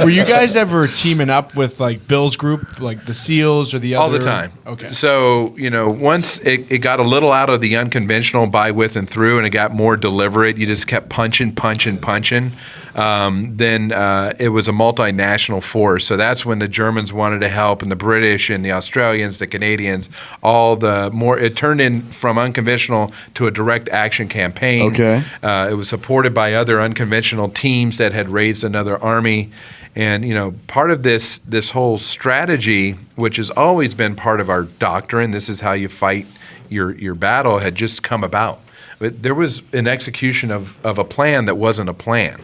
Were you guys ever teaming up with like Bill's group, like the SEALs or the other? All the time. Okay. So, once it got a little out of the unconventional by, with, and through, and it got more deliberate, you just kept punching. Then it was a multinational force. So that's when the Germans wanted to help, and the British and the Australians, the Canadians, it turned in from unconventional to a direct action campaign. Okay. It was supported by other unconventional teams that had raised another army. And, part of this whole strategy, which has always been part of our doctrine, this is how you fight your battle, had just come about. But there was an execution of a plan that wasn't a plan.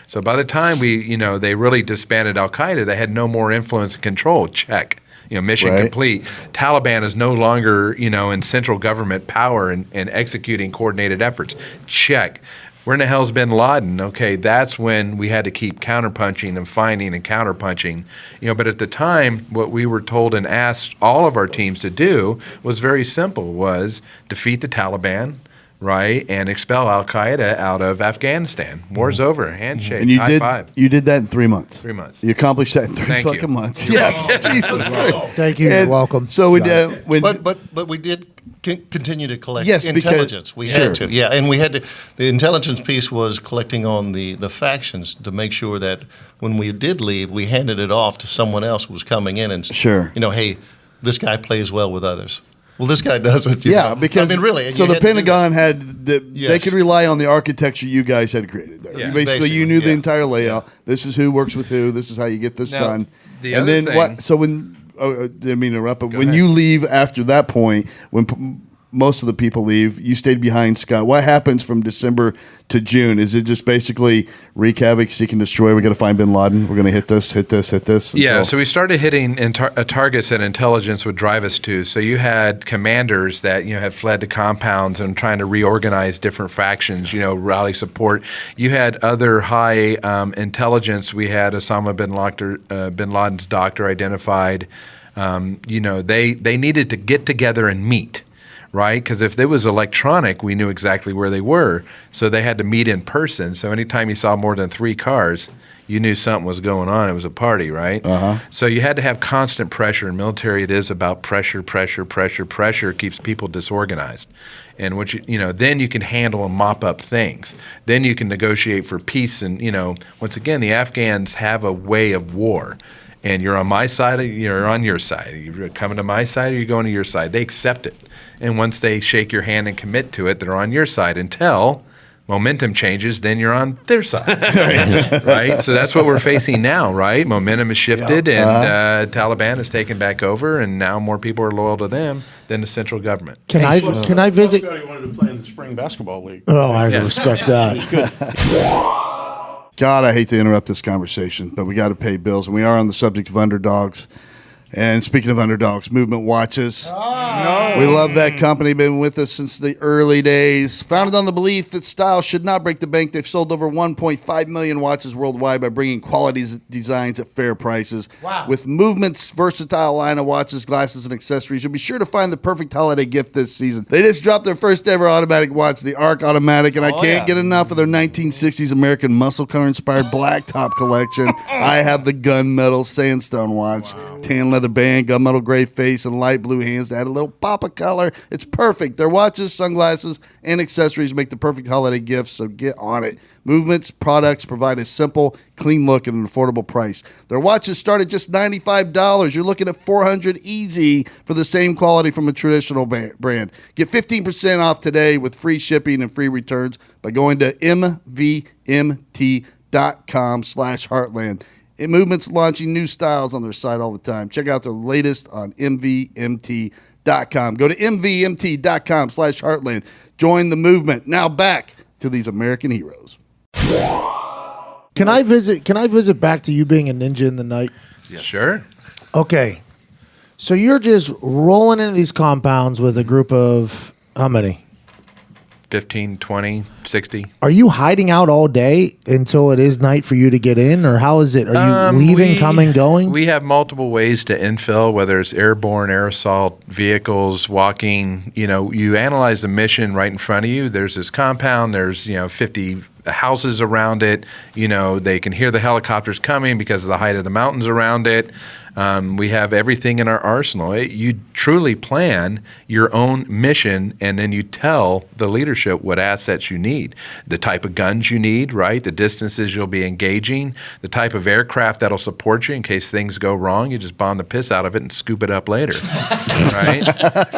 So by the time they really disbanded Al-Qaeda, they had no more influence and control. Check. Mission Right. complete. Taliban is no longer, in central government power and executing coordinated efforts. Check. Where in the hell's bin Laden? Okay, that's when we had to keep counterpunching and finding and counterpunching. But at the time, what we were told and asked all of our teams to do was very simple, was defeat the Taliban, right, and expel Al-Qaeda out of Afghanistan. War's over. Handshake, And high five. you did that in 3 months. 3 months. You accomplished that in three Thank fucking you. months. You're Yes, welcome. Jesus Christ. Thank you. You're welcome. So we did. But we did continue to collect Yes, because- intelligence. We Sure. had to, yeah, and we had to. The intelligence piece was collecting on the factions to make sure that when we did leave, we handed it off to someone else who was coming in and Sure. hey, this guy plays well with others. Well, this guy doesn't. you Yeah, know. because I mean, really. So you the had to do Pentagon that. had they Yes. could rely on the architecture you guys had created there. Yeah, Basically, you basically, knew the yeah. entire layout. This is who works with who. This is how you get this Now, done. the and other then thing- what? So when didn't mean to interrupt, but when ahead. you leave after that point, when most of the people leave, you stayed behind, Scott. What happens from December to June? Is it just basically wreak havoc, seek and destroy? We got to find Bin Laden. We're going to hit this. Yeah, until- so we started hitting targets that intelligence would drive us to. So you had commanders that had fled to compounds and trying to reorganize different factions, rally support. You had other high intelligence. We had Osama bin Laden's doctor identified. They needed to get together and meet. Right? Because if it was electronic, we knew exactly where they were. So they had to meet in person. So anytime you saw more than 3 cars, you knew something was going on. It was a party, right? So you had to have constant pressure. In military, it is about pressure. Pressure keeps people disorganized. And then you can handle and mop up things. Then you can negotiate for peace. And, once again, the Afghans have a way of war. And you're on my side, or you're on your side. You're coming to my side, or you're going to your side. They accept it. And once they shake your hand and commit to it, they're on your side until momentum changes, then you're on their side. Right? So that's what we're facing now, right? Momentum has shifted, and Taliban has taken back over, and now more people are loyal to them than the central government. Can I visit? He wanted to play in the spring basketball league. Oh, I respect that. God, I hate to interrupt this conversation, but we got to pay bills, and we are on the subject of underdogs. And speaking of underdogs, Movement Watches. We love that company. Been with us since the early days. Founded on the belief that style should not break the bank, they've sold over 1.5 million watches worldwide by bringing quality designs at fair prices. Wow. With Movement's versatile line of watches, glasses, and accessories, you'll be sure to find the perfect holiday gift this season. They just dropped their first ever automatic watch, the Arc Automatic, and I can't get enough of their 1960s American muscle car inspired blacktop collection. I have the gunmetal sandstone watch, tan leather band, gunmetal gray face, and light blue hands to add a little pop of color. It's perfect. Their watches, sunglasses, and accessories make the perfect holiday gift, so get on it. Movement's products provide a simple, clean look at an affordable price. Their watches start at just $95. You're looking at $400 easy for the same quality from a traditional brand. Get 15% off today with free shipping and free returns by going to mvmt.com/Heartland. Movement's launching new styles on their site all the time. Check out the latest on mvmt.com. Go to mvmt.com/Heartland. Join the movement. Now back to these American heroes. Can I visit back to you being a ninja in the night? Yes. Sure. Okay. So you're just rolling into these compounds with a group of how many? 15, 20, 60. Are you hiding out all day until it is night for you to get in, or how is it? Are you leaving, coming, going? We have multiple ways to infill, whether it's airborne, aerosol, vehicles, walking. You analyze the mission right in front of you. There's this compound. There's 50 houses around it. They can hear the helicopters coming because of the height of the mountains around it. We have everything in our arsenal. You truly plan your own mission, and then you tell the leadership what assets you need, the type of guns you need, right? The distances you'll be engaging, the type of aircraft that'll support you in case things go wrong. You just bomb the piss out of it and scoop it up later, right?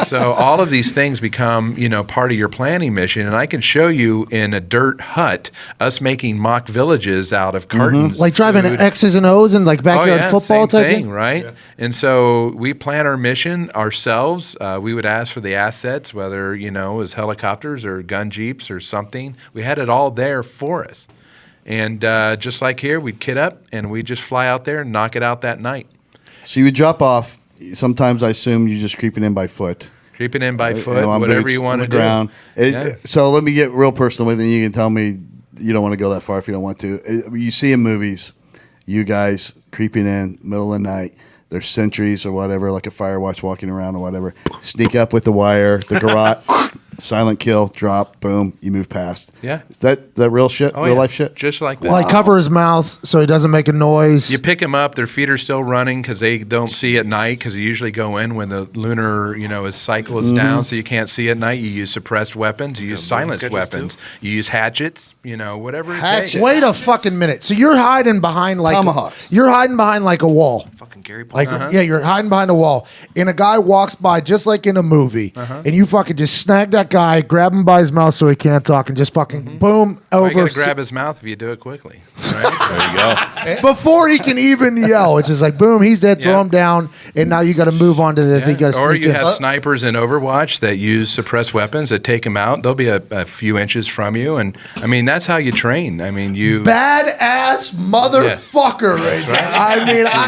So all of these things become, part of your planning mission. And I can show you in a dirt hut us making mock villages out of cartons, like driving X's and O's and like backyard football same type thing, right? Yeah. And so we plan our mission ourselves. We would ask for the assets, whether, it was helicopters or gun jeeps or something. We had it all there for us. And just like here, we'd kit up and we'd just fly out there and knock it out that night. So you would drop off. Sometimes I assume you're just creeping in by foot. Creeping in by foot, whatever you want to do. Ground. So let me get real personal with you. You can tell me you don't want to go that far if you don't want to. You see in movies, you guys creeping in, middle of the night. There's sentries or whatever, like a fire watch walking around or whatever. Sneak up with the wire, the garage, silent kill, drop, boom, you move past. Yeah. Is that real shit? Real life shit? Just like that. Like cover his mouth so he doesn't make a noise. You pick him up, their feet are still running because they don't see at night because you usually go in when the lunar, his cycle is down, so you can't see at night. You use suppressed weapons. You use silenced weapons. You use hatchets, whatever it takes. Wait a fucking minute. So you're hiding behind like tomahawks. You're hiding behind like a wall. Fucking Gary Paul. Yeah, you're hiding behind a wall, and a guy walks by just like in a movie, and you fucking just snag that guy, grab him by his mouth so he can't talk, and just fucking boom over. You gotta grab his mouth if you do it quickly. Right? There you go. Before he can even yell, it's just like boom, he's dead. Throw him down, and now you got to move on to the. Or you have snipers in Overwatch that use suppressed weapons that take them out. They'll be a few inches from you, and that's how you train. You badass motherfucker right there.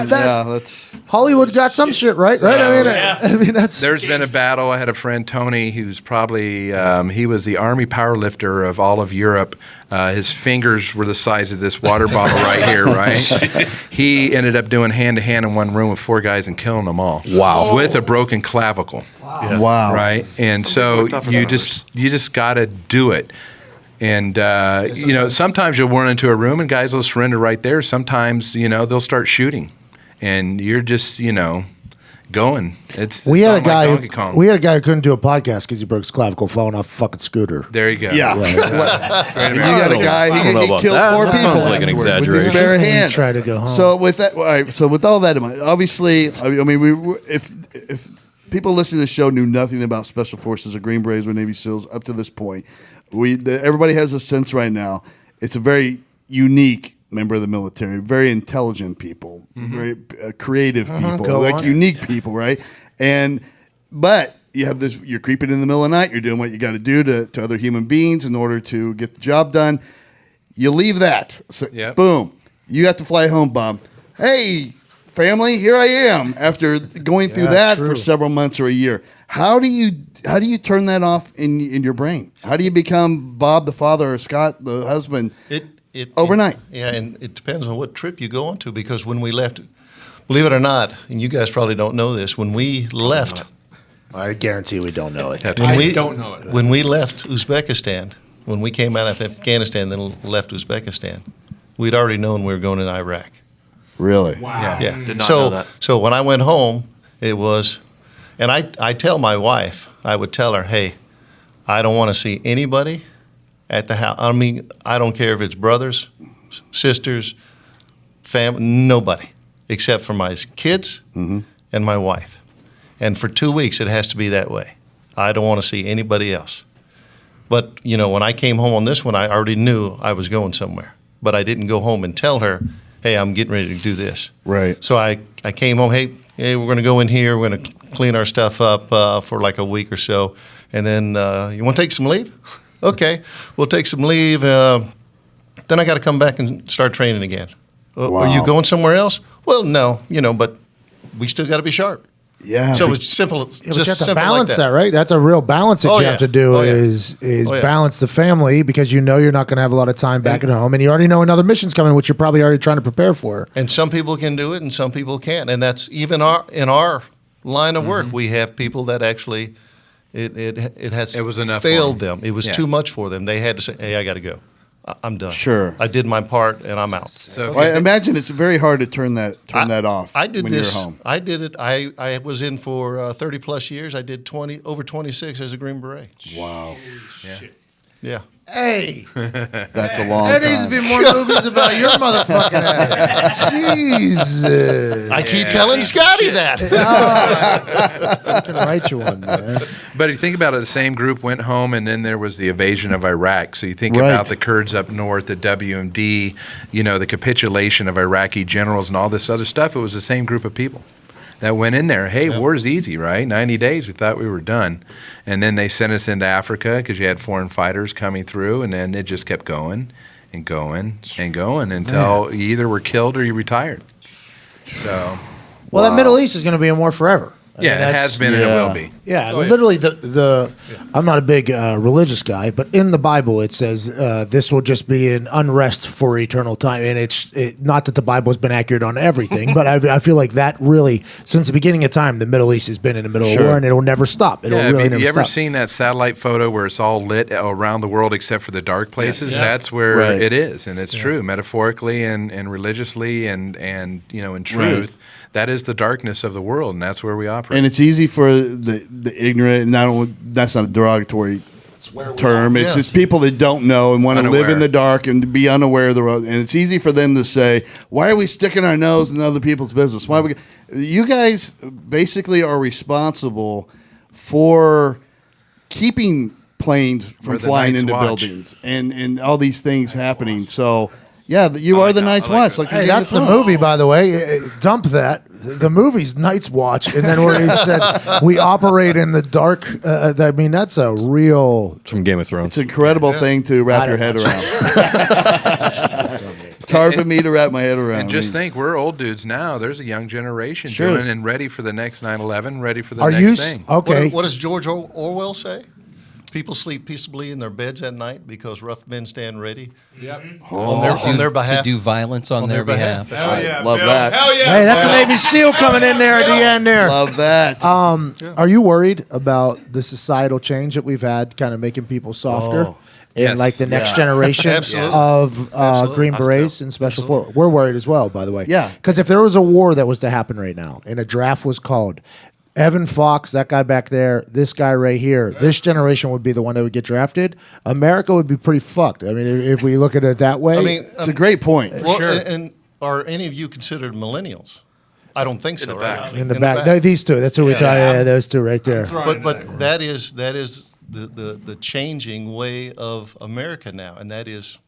That's Hollywood got some shit right. That's. There's been a battle. I had a friend Tony, who's probably he was the army power lifter of all of Europe. His fingers were the size of this water bottle right here, right? He ended up doing hand-to-hand in one room with 4 guys and killing them all. Wow. With a broken clavicle. Wow. Yeah. Wow. Right? And so you just got to do it. And, sometimes you'll run into a room and guys will surrender right there. Sometimes, they'll start shooting. And you're just, going. We had a guy who couldn't do a podcast because he broke his clavicle falling off a fucking scooter. There you go. Yeah. You got a guy he killed 4 people. Sounds like an exaggeration. With his bare hand. Try to go home. So with that, all right. So with all that in mind, obviously, if people listening to the show knew nothing about Special Forces or Green Berets or Navy SEALs up to this point, everybody has a sense right now. It's a very unique member of the military, very intelligent people, very creative people, unique people, right? But you have this, you're creeping in the middle of the night, you're doing what you got to do to other human beings in order to get the job done. You leave that. So, boom. You have to fly home, Bob. Hey, family, here I am after going through that for several months or a year. How do you turn that off in your brain? How do you become Bob the father or Scott the husband overnight? And it depends on what trip you go on to, because when we left, believe it or not, and you guys probably don't know this, when we left, I guarantee we don't know it. I don't know it. When we left Uzbekistan, when we came out of Afghanistan, then left Uzbekistan, we'd already known we were going to Iraq. Really? Wow. Yeah. Did not know that. So when I went home, it was, and I tell my wife, I would tell her, hey, I don't want to see anybody at the house. I mean, I don't care if it's brothers, sisters, family, nobody, except for my kids and my wife. And for 2 weeks, it has to be that way. I don't want to see anybody else. But, you know, when I came home on this one, I already knew I was going somewhere. But I didn't go home and tell her, hey, I'm getting ready to do this. Right. So I came home, hey, we're going to go in here. We're going to clean our stuff up for like a week or so. And then, you want to take some leave? Okay, we'll take some leave. Then I got to come back and start training again. Are you going somewhere else? Well, no, you know, but we still got to be sharp. Yeah. So it's simple. Yeah, but you Just have to simple balance like that, right? That's a real balance that Oh, you yeah. have to do Oh, yeah. is Oh, yeah. balance the family, because you know you're not going to have a lot of time back at home, and you already know another mission's coming, which you're probably already trying to prepare for. And some people can do it, and some people can't. And that's even in our line of work, we have people that actually it was enough failed for them. It was Yeah. too much for them. They had to say, "Hey, I got to go. I'm done. Sure. I did my part, and I'm out." So Well, I imagine it's very hard to turn that off. I did when this. you're home. I did it. I was in for 30 plus years. I did over 26 as a Green Beret. Wow. Yeah. Hey, That's a long there time. needs to be more movies about your motherfucking ass. Jesus. I keep telling Scotty that. I can write you one, man. But you think about it, the same group went home, and then there was the invasion of Iraq. So you think Right. about the Kurds up north, the WMD, you know, the capitulation of Iraqi generals and all this other stuff. It was the same group of people that went in there. Hey, war's easy, right? 90 days, we thought we were done. And then they sent us into Africa because you had foreign fighters coming through, and then it just kept going and going and going until you either were killed or you retired. So, Well, that Middle East is going to be in war forever. I mean, yeah, it that's- has been and it will be. Yeah, Oh, yeah. literally I'm not a big religious guy, but in the Bible it says this will just be an unrest for eternal time, and it's not that the Bible has been accurate on everything, but I feel like that really, since the beginning of time, the Middle East has been in the middle of war, and it'll never stop. It'll Yeah, really have never you ever stop. seen that satellite photo where it's all lit around the world except for the dark places? Yes. That's where Right. it is, and it's true, metaphorically and religiously and you know, in truth. That is the darkness of the world, and that's where we operate. And it's easy for the ignorant, and that's not a derogatory term. It's Yeah. just people that don't know and want to live Unaware. in the dark and be unaware of the road. And it's easy for them to say, "Why are we sticking our nose in other people's business? Why we?" You guys basically are responsible for keeping planes from We're the flying Night's into Watch. buildings and all these things happening. So. Yeah, you are the Night's Watch. Like Hey, that's the movie, by the way. Dump that. The movie's Night's Watch, and then where he said we operate in the dark. I mean, that's a real. From Game of Thrones. It's an incredible thing to wrap your head around. It's hard for me to wrap my head around. And just think, we're old dudes now. There's a young generation Sure. doing and ready for the next 9/11, ready for the Are next you thing. okay? What does George Orwell say? People sleep peaceably in their beds at night because rough men stand ready on their behalf. To do violence on their behalf. Love that. Hey, that's a Navy SEAL coming in there at the end there. Love that. Are you worried about the societal change that we've had, kind of making people softer? Oh, And yes. like the next generation Absolutely. of Absolutely. Green Us Berets too. and Special Forces. We're worried as well, by the way. Yeah. Because if there was a war that was to happen right now and a draft was called, Evan Fox, that guy back there, this guy right here, this generation would be the one that would get drafted. America would be pretty fucked. I mean, if we look at it that way. I mean, It's a great point. well, and are any of you considered millennials? I don't think so. the right? back. in the back. No, these two. That's who we try. Yeah, those two right there. But that is the changing way of America now, and that is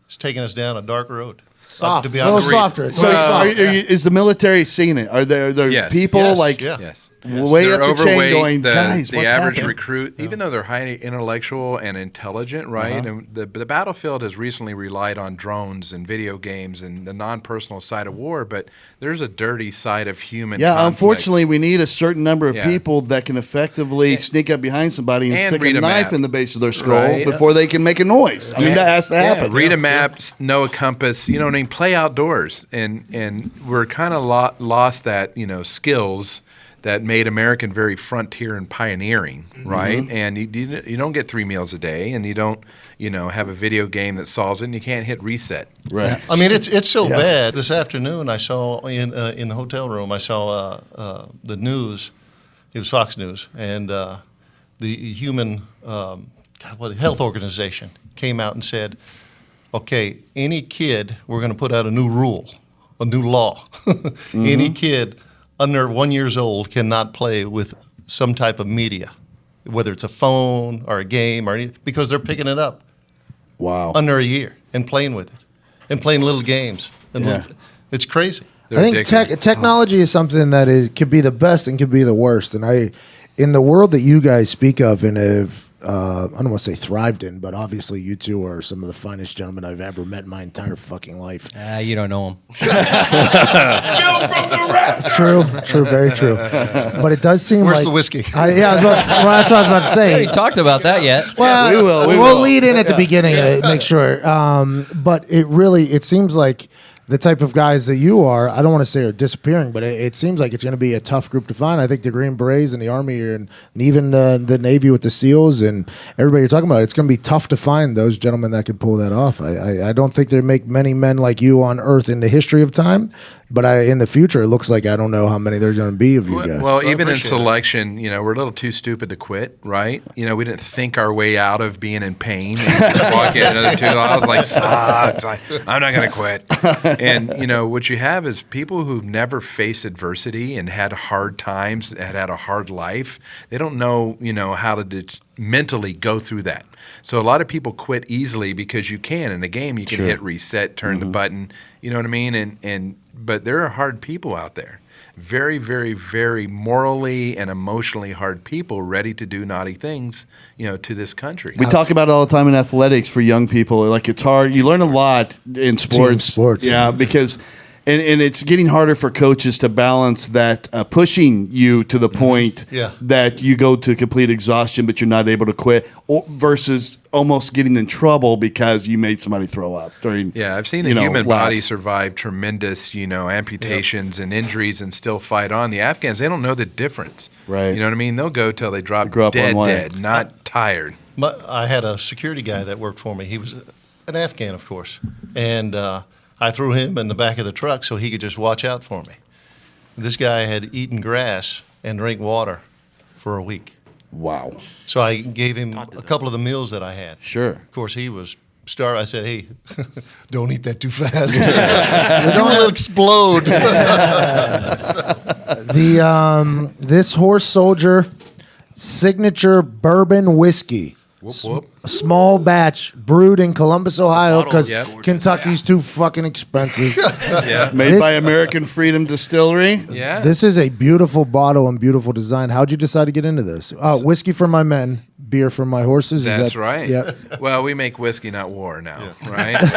it's taking us down a dark road. Soft. To be A little honest. softer. It's So very soft. is the military seeing it? Are there Yes. people Yes, like yeah. Yes. way They're up the chain overweight. going, the guys, what's average happening? recruit, even though they're highly intellectual and intelligent, right? And the battlefield has recently relied on drones and video games and the non-personal side of war, but there's a dirty side of human conflict. Unfortunately, we need a certain number of people that can effectively sneak up behind somebody and stick a knife in the base of their skull before they can make a noise. I mean, that has to happen. Read a map, know a compass, you know what I mean? Play outdoors. And we're kind of lost that, skills that made American very frontier and pioneering, right? And you don't get 3 meals a day, and you don't, have a video game that solves it, and you can't hit reset. Right. I mean, it's so bad. This afternoon, I saw in the hotel room, I saw the news. It was Fox News, and the Human Health Organization came out and said, okay, any kid, we're going to put out a new rule, a new law. Any kid under 1 year old cannot play with some type of media, whether it's a phone or a game or anything, because they're picking it up. Wow. Under a year and playing with it and playing little games. And it's crazy. I think technology is something that could be the best and could be the worst. And in the world that you guys speak of and have, I don't want to say thrived in, but obviously you two are some of the finest gentlemen I've ever met in my entire fucking life. You don't know them. True, very true. But it does seem Where's like... the whiskey? that's what I was about to say. We haven't talked about that yet. Well, we'll lead in at the beginning to make sure. But it seems like the type of guys that you are, I don't want to say are disappearing, but it seems like it's going to be a tough group to find. I think the Green Berets and the Army and even the Navy with the SEALs and everybody you're talking about, it's going to be tough to find those gentlemen that can pull that off. I don't think they make many men like you on Earth in the history of time, but in the future, it looks like I don't know how many there's going to be of you guys. Well, even in selection, we're a little too stupid to quit, right? We didn't think our way out of being in pain. And just walk in another 2 hours like, sucks. I'm not going to quit. And, what you have is people who've never faced adversity and had hard times, had a hard life. They don't know, how to mentally go through that. So a lot of people quit easily because you can. In a game, you can hit reset, turn the button, you know what I mean? But there are hard people out there. Very, very, very morally and emotionally hard people ready to do naughty things, to this country. We talk about it all the time in athletics for young people. Like, it's hard. You learn a lot in sports. Team sports. Yeah, because... And it's getting harder for coaches to balance that pushing you to the point that you go to complete exhaustion, but you're not able to quit, versus almost getting in trouble because you made somebody throw up during. Yeah, I've seen the human body survive tremendous, amputations and injuries and still fight on. The Afghans, they don't know the difference. Right. You know what I mean? They'll go till they drop dead, not tired. I had a security guy that worked for me. He was an Afghan, of course, and I threw him in the back of the truck so he could just watch out for me. This guy had eaten grass and drank water for a week. Wow. So I gave him a couple of the meals that I had. Sure. Of course, he was starved. I said, hey, don't eat that too fast. You will explode. This Horse Soldier signature bourbon whiskey. Whoop, whoop. A small batch brewed in Columbus, Ohio, because Kentucky's too fucking expensive. Made by American Freedom Distillery. Yeah. This is a beautiful bottle and beautiful design. How'd you decide to get into this? Whiskey for my men, beer for my horses. That's right. Yeah. Well, we make whiskey, not war now, right? So,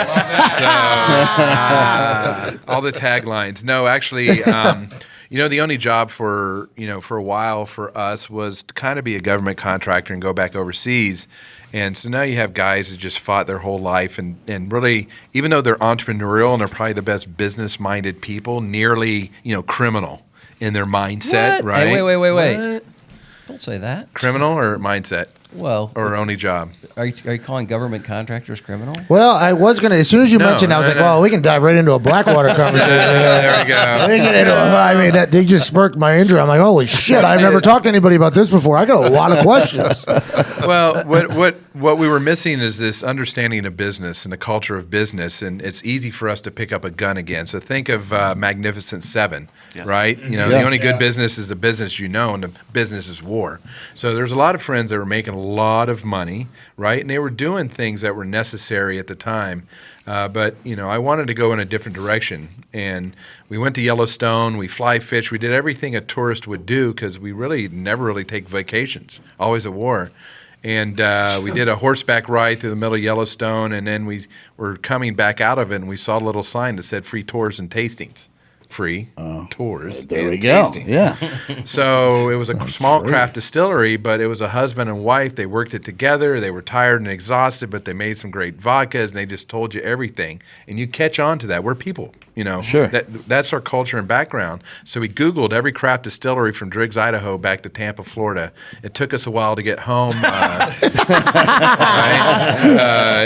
all the taglines. No, actually, the only job for a while for us was to kind of be a government contractor and go back overseas. And so now you have guys that just fought their whole life and really, even though they're entrepreneurial and they're probably the best business-minded people, nearly, criminal in their mindset, What? right? Hey, wait. What? Don't say that. Criminal or mindset? Well, or only job? Are you calling government contractors criminal? Well, I was gonna. As soon as you mentioned, I was like, "Well, we can dive right into a Blackwater conversation." There we go. We can get into they just sparked my injury. I'm like, "Holy shit! I've never talked to anybody about this before. I got a lot of questions." Well, what we were missing is this understanding of business and the culture of business, and it's easy for us to pick up a gun again. So think of Magnificent Seven, right? The only good business is a business and the business is war. So there's a lot of friends that were making a lot of money, right? And they were doing things that were necessary at the time. But, I wanted to go in a different direction. And we went to Yellowstone, we fly fish, we did everything a tourist would do because we really never really take vacations, always at war. And we did a horseback ride through the middle of Yellowstone, and then we were coming back out of it, and we saw a little sign that said free tours and tastings. Free tours. There we go. Tastings. Yeah. So it was a small craft distillery, but it was a husband and wife. They worked it together. They were tired and exhausted, but they made some great vodkas, and they just told you everything. And you catch on to that. We're people, Sure. That's our culture and background. So we Googled every craft distillery from Driggs, Idaho, back to Tampa, Florida. It took us a while to get home. Right?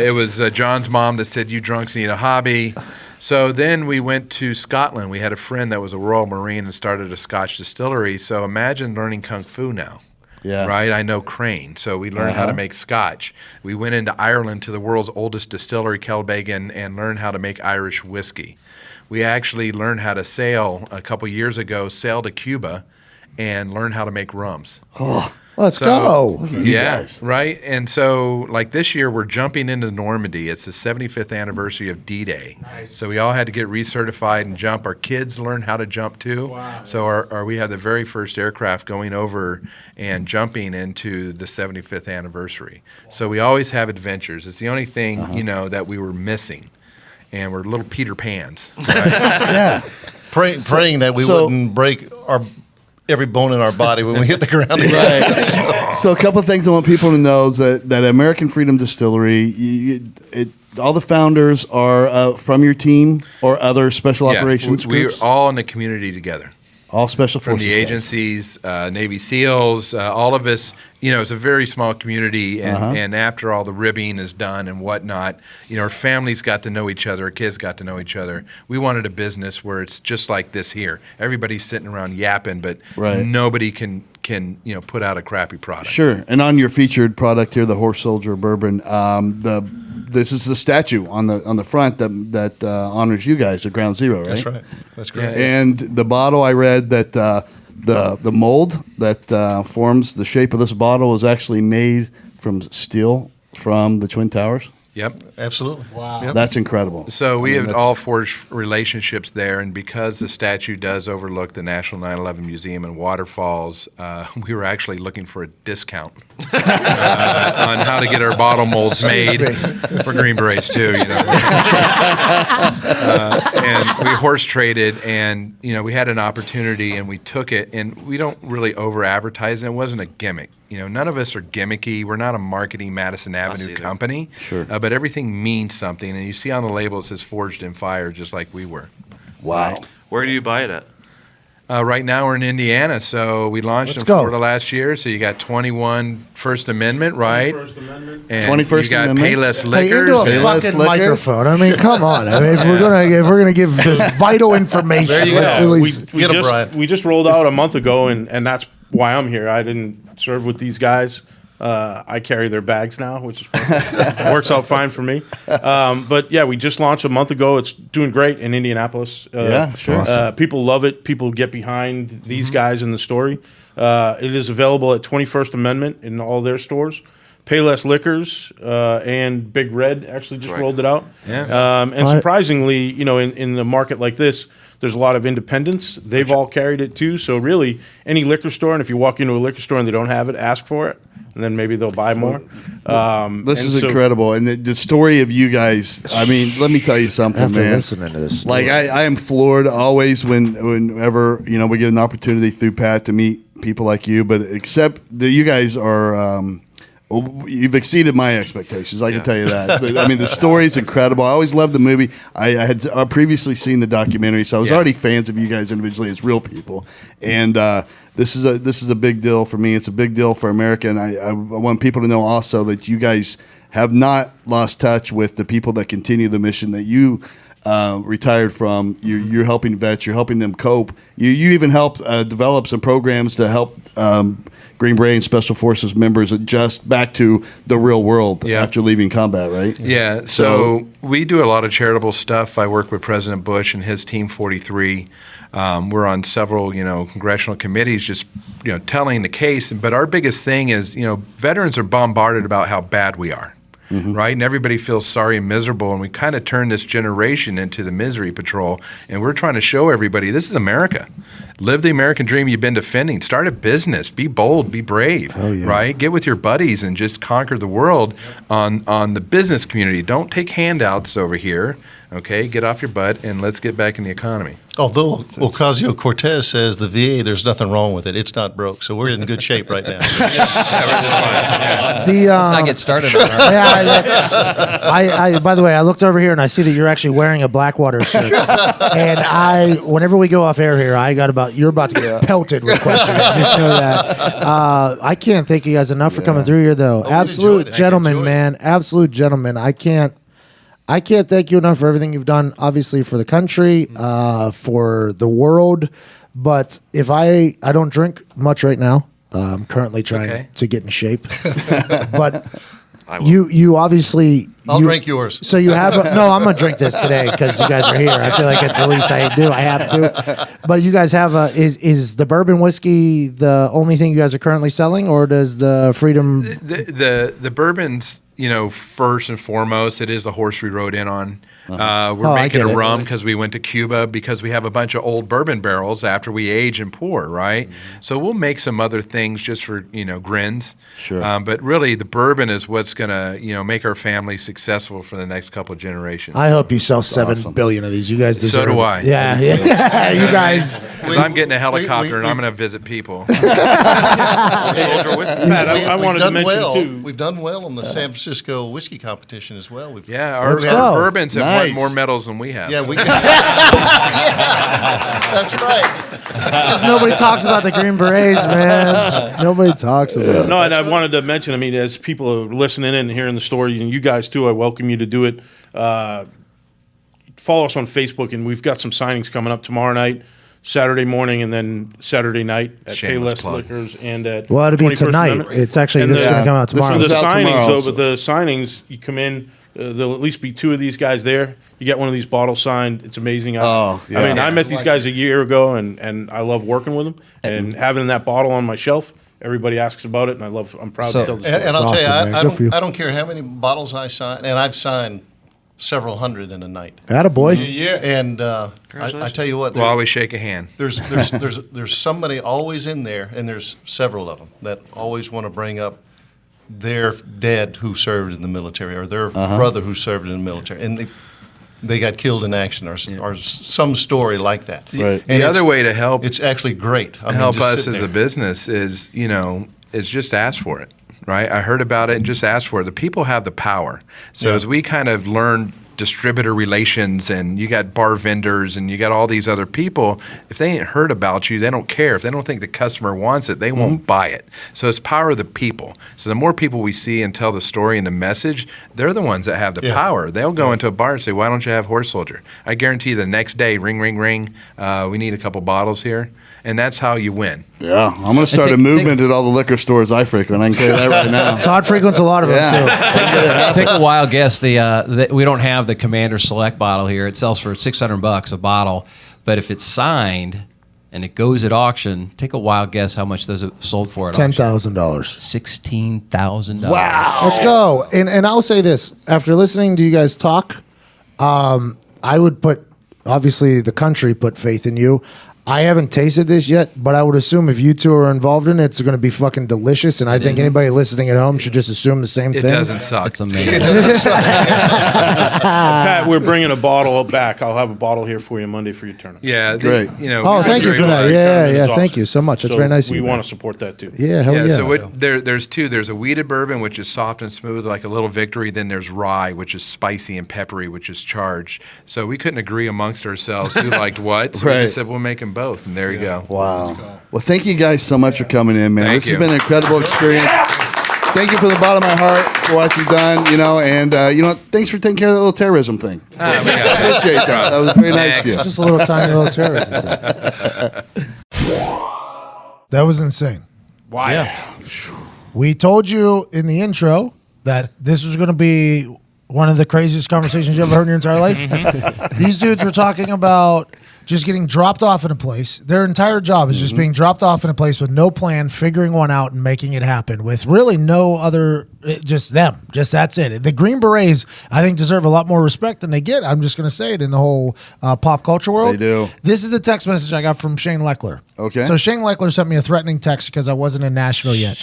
It was John's mom that said, "You drunks need a hobby." So then we went to Scotland. We had a friend that was a Royal Marine and started a Scotch distillery. So imagine learning Kung Fu now. Yeah. Right? I know Crane. So we learned how to make Scotch. We went into Ireland to the world's oldest distillery, Kelbegan, and learned how to make Irish whiskey. We actually learned how to sail a couple years ago, sail to Cuba, and learn how to make rums. Oh, let's go. Look at you guys. Right. And so, like this year, we're jumping into Normandy. It's the 75th anniversary of D-Day. Nice. So we all had to get recertified and jump. Our kids learned how to jump too. Wow, so we had the very first aircraft going over and jumping into the 75th anniversary. Wow. So we always have adventures. It's the only thing that we were missing, and we're little Peter Pans. Right? Yeah. Praying that we wouldn't break every bone in our body when we hit the ground. Right. So a couple of things I want people to know is that American Freedom Distillery, all the founders are from your team or other special operations groups? We're all in the community together. All special forces. From the agencies, Navy SEALs, all of us, it's a very small community. And after all the ribbing is done and whatnot, our families got to know each other, our kids got to know each other. We wanted a business where it's just like this here. Everybody's sitting around yapping, but nobody can put out a crappy product. Sure. And on your featured product here, the Horse Soldier Bourbon, this is the statue on the front that honors you guys at Ground Zero, right? That's right. That's great. Yeah, and the bottle, I read that the mold that forms the shape of this bottle is actually made from steel from the Twin Towers. Yep. Absolutely. Wow. Yep. That's incredible. So we have all forged relationships there, and because the statue does overlook the National 9/11 Museum and waterfalls, we were actually looking for a discount on how to get our bottle molds made for Green Berets too. And we horse traded, and we had an opportunity, and we took it, and we don't really over advertise, and it wasn't a gimmick. None of us are gimmicky. We're not a marketing Madison Avenue company. Sure. But everything means something. And you see on the label it says Forged in Fire, just like we were. Wow. Where do you buy it at? Right now we're in Indiana. So we launched in Florida last year. So you got 21 First Amendment, right? 21st Amendment. And 21st you got Amendment. Payless Hey, Liquors. into a Payless fucking liquors? microphone. I mean, come on. I mean, if we're gonna give this vital information, There you go. let's at least We Get 'em, just, Brian. we just rolled out a month ago, and that's why I'm here. I didn't serve with these guys. I carry their bags now, which works out fine for me. But yeah, we just launched a month ago. It's doing great in Indianapolis. Yeah, sure. People love it. People get behind these guys in the story. It is available at 21st Amendment in all their stores. Payless Liquors and Big Red actually just rolled it out. Yeah. And surprisingly, in the market like this, there's a lot of independents. They've all carried it too. So really, any liquor store, and if you walk into a liquor store and they don't have it, ask for it, and then maybe they'll buy more. This is incredible. And the story of you guys, I mean, let me tell you something, after man. listening to this. Like I am floored always whenever we get an opportunity through Pat to meet people like you, but except that you guys are you've exceeded my expectations. I can tell you that. I mean, the story is incredible. I always loved the movie. I had previously seen the documentary, so I was already fans of you guys individually as real people. And this is a big deal for me. It's a big deal for America, and I want people to know also that you guys have not lost touch with the people that continue the mission that you retired from. You're helping vets. You're helping them cope. You even help develop some programs to help Green Beret and Special Forces members adjust back to the real world after leaving combat, right? Yeah. So we do a lot of charitable stuff. I work with President Bush and his Team 43. We're on several, congressional committees just, telling the case. But our biggest thing is, veterans are bombarded about how bad we are. Right? And everybody feels sorry and miserable, and we kind of turn this generation into the misery patrol, and we're trying to show everybody this is America. Live the American dream you've been defending. Start a business. Be bold. Be brave. Right? Get with your buddies and just conquer the world on the business community. Don't take handouts over here. Okay? Get off your butt, and let's get back in the economy. Although Ocasio-Cortez says the VA, there's nothing wrong with it. It's not broke, so we're in good shape right now. Let's not get started on that. By the way, I looked over here and I see that you're actually wearing a Blackwater shirt. And whenever we go off air here, you're about to get pelted with questions. Just know that. I can't thank you guys enough for coming through here, though. Absolute gentleman, man. Absolute gentleman. I can't thank you enough for everything you've done, obviously, for the country, for the world. But if I don't drink much right now. I'm currently trying to get in shape. But you obviously... I'll drink yours. So you have... I'm going to drink this today because you guys are here. I feel like it's the least I do. I have to. But you guys have is the bourbon whiskey the only thing you guys are currently selling, or does the Freedom... The bourbon's... first and foremost, it is the horse we rode in on. We're making a rum because we went to Cuba because we have a bunch of old bourbon barrels after we age and pour, right? So we'll make some other things just for, grins. Sure. But really, the bourbon is what's going to, make our family successful for the next couple of generations. I hope you sell 7 billion of these. You guys deserve it. So do I. Yeah. You guys. Because I'm getting a helicopter and I'm going to visit people. Soldier whiskey. Pat, I wanted to mention, too. We've done well on the San Francisco whiskey competition as well. Our bourbons have won more medals than we have. Yeah, that's right. Because nobody talks about the Green Berets, man. Nobody talks about it. No, and I wanted to mention, as people are listening and hearing the story, and you guys too, I welcome you to do it. Follow us on Facebook, and we've got some signings coming up tomorrow night, Saturday morning, and then Saturday night at Payless Liquors and at it'll be tonight. Amendment. It's actually this is going to come out tomorrow. The signings, you come in, there'll at least be 2 of these guys there. You get one of these bottles signed. It's amazing. I met these guys a year ago, and I love working with them. And having that bottle on my shelf, everybody asks about it, and I'm proud to tell the story. And I'll tell you, I don't care how many bottles I sign, and I've signed several hundred in a night. Attaboy. Yeah. And I tell you what. We'll always shake a hand. There's somebody always in there, and there's several of them, that always want to bring up their dad who served in the military or their brother who served in the military. And they got killed in action or some story like that. Right. And the other way to help... It's actually great. Help us as a business is, is just ask for it. Right? I heard about it and just ask for it. The people have the power. So as we kind of learn distributor relations and you got bar vendors and you got all these other people, if they ain't heard about you, they don't care. If they don't think the customer wants it, they won't buy it. So it's power of the people. So the more people we see and tell the story and the message, they're the ones that have the power. They'll go into a bar and say, why don't you have Horse Soldier? I guarantee you the next day, ring, ring, ring, we need a couple bottles here. And that's how you win. Yeah, I'm going to start a movement at all the liquor stores I frequent. I can tell you that right now. Todd frequents a lot of them, too. Take a wild guess. We don't have the Commander Select bottle here. It sells for $600 a bottle. But if it's signed and it goes at auction, take a wild guess how much those are sold for at auction. $10,000. $16,000. Wow. Let's go. And I'll say this. After listening to you guys talk, I would obviously the country put faith in you. I haven't tasted this yet, but I would assume if you two are involved in it, it's going to be fucking delicious. And I think anybody listening at home should just assume the same thing. It doesn't suck. It's amazing. Pat, we're bringing a bottle back. I'll have a bottle here for you Monday for your tournament. Yeah, great. Thank you for that. Yeah. Awesome. Thank you so much. That's very nice of you. We want to support that too. Yeah, hell yeah. So there's 2. There's a wheated bourbon, which is soft and smooth, like a little Victory. Then there's rye, which is spicy and peppery, which is charged. So we couldn't agree amongst ourselves who liked what. So we just said we'll make them both, and there you go. Wow. Well, thank you guys so much for coming in, man. This has been an incredible experience. thank you from the bottom of my heart for what you've done. And thanks for taking care of that little terrorism thing. I appreciate that. That was very nice of you. Just a little tiny little terrorism thing. That was insane. Wild. We told you in the intro that this was going to be one of the craziest conversations you ever heard in your entire life. These dudes were talking about just getting dropped off in a place. Their entire job is just being dropped off in a place with no plan, figuring one out and making it happen with really no other, just them. Just that's it. The Green Berets, I think, deserve a lot more respect than they get. I'm just going to say it in the whole pop culture world. They do. This is the text message I got from Shane Leckler. Okay. So Shane Leckler sent me a threatening text because I wasn't in Nashville yet.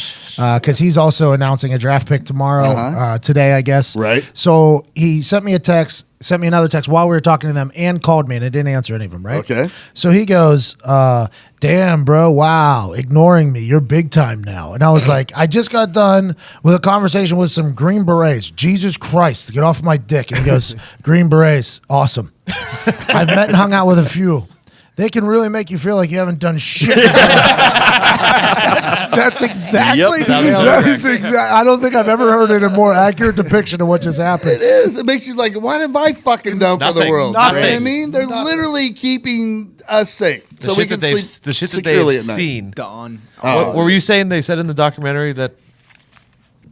Because he's also announcing a draft pick tomorrow, today, I guess. Right. So he sent me a text, sent me another text while we were talking to them, and called me, and I didn't answer any of them, right? Okay. So he goes, damn, bro, wow, ignoring me. You're big time now. And I was like, I just got done with a conversation with some Green Berets. Jesus Christ, get off my dick. And he goes, Green Berets, awesome. I've met and hung out with a few. They can really make you feel like you haven't done shit. That's exactly. Yep, that is I don't think I've ever heard a more accurate depiction of what just happened. It is. It makes you like, what have I fucking done for the Nothing. world? Nothing. You know what I mean? They're literally keeping us safe. The shit that securely they've at night. seen. Done. What were you saying they said in the documentary that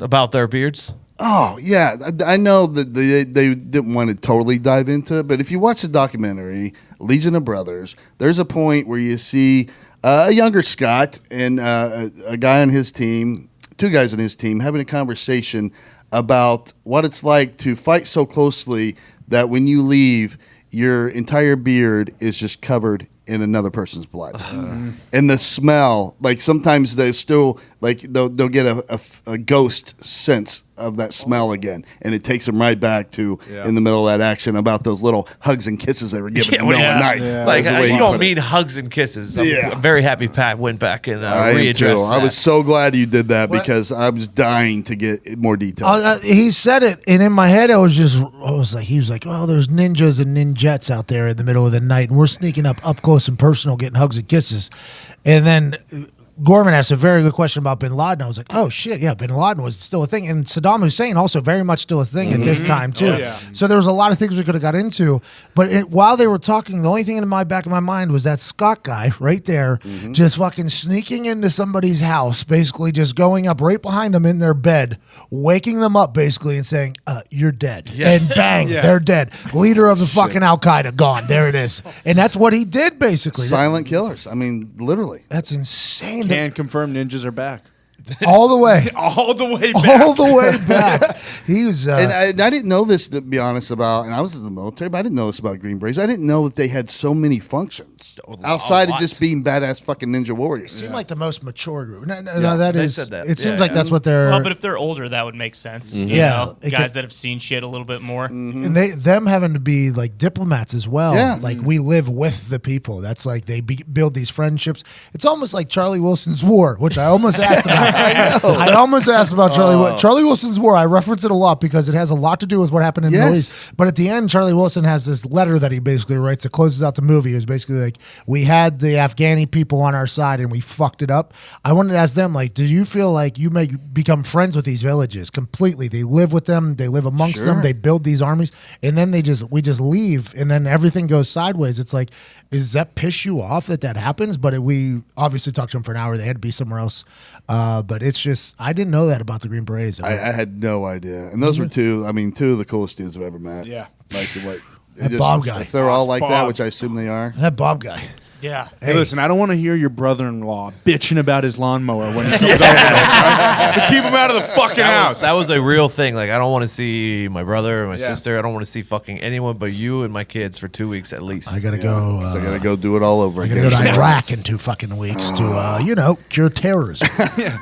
about their beards? Oh, yeah. I know that they didn't want to totally dive into it, but if you watch the documentary, Legion of Brothers, there's a point where you see a younger Scott and a guy on his team, two guys on his team, having a conversation about what it's like to fight so closely that when you leave, your entire beard is just covered in another person's blood. And the smell, like sometimes they still, like they'll get a ghost sense of that smell again, and it takes them right back to in the middle of that action about those little hugs and kisses they were giving in the middle of the night. Like That's the way you he don't put mean it. hugs and kisses. I'm very happy Pat went back and I am too. readdressed that. I was so glad you did that because I was dying to get more detail. He said it, and in my head, he was like, well, there's ninjas and ninjettes out there in the middle of the night, and we're sneaking up close and personal, getting hugs and kisses. And then Gorman asked a very good question about bin Laden. I was like, oh, shit, yeah, bin Laden was still a thing. And Saddam Hussein also very much still a thing at this time, too. Oh, yeah. So there was a lot of things we could have got into. But while they were talking, the only thing in my back of my mind was that Scott guy right there just fucking sneaking into somebody's house, basically just going up right behind them in their bed, waking them up, basically, and saying, you're dead. Yes. And bang, they're dead. Leader of the fucking Al-Qaeda gone. There it is. And that's what he did, basically. Silent killers. I mean, literally. That's insane. Can confirm ninjas are back. All the way. All the way back. All the way back. He was. And I didn't know this, to be honest, about, and I was in the military, but I didn't know this about Green Berets. I didn't know that they had so many functions outside of just being badass fucking ninja warriors. Seem like the most mature group. No, they said that. It seems like that's what they're. Well, but if they're older, that would make sense. You Yeah, know, it guys could- that have seen shit a little bit more. And them having to be like diplomats as well. Yeah. Like we live with the people. That's like they build these friendships. It's almost like Charlie Wilson's War, which I almost asked about. I almost asked about Charlie Wilson's War. I reference it a lot because it has a lot to do with what happened in the Middle East. But at the end, Charlie Wilson has this letter that he basically writes that closes out the movie. It was basically like, we had the Afghani people on our side and we fucked it up. I wanted to ask them, like, do you feel like you may become friends with these villages completely? They live with them. They live amongst them. They build these armies. And then we just leave and then everything goes sideways. It's like, does that piss you off that happens? But we obviously talked to them for an hour. They had to be somewhere else. But it's just, I didn't know that about the Green Berets. I had no idea. And those were two of the coolest dudes I've ever met. Yeah. Like, That Bob guy. If they're all like that, Bob. which I assume they are. That Bob guy. Yeah. Hey, listen, I don't want to hear your brother-in-law bitching about his lawnmower when he comes over there. Right? So keep him out of the fucking house. That was a real thing. Like, I don't want to see my brother or my sister. I don't want to see fucking anyone but you and my kids for 2 weeks at least. I gotta go. So I gotta go do it all over I again. gotta go to Iraq in 2 fucking weeks to cure terrorism.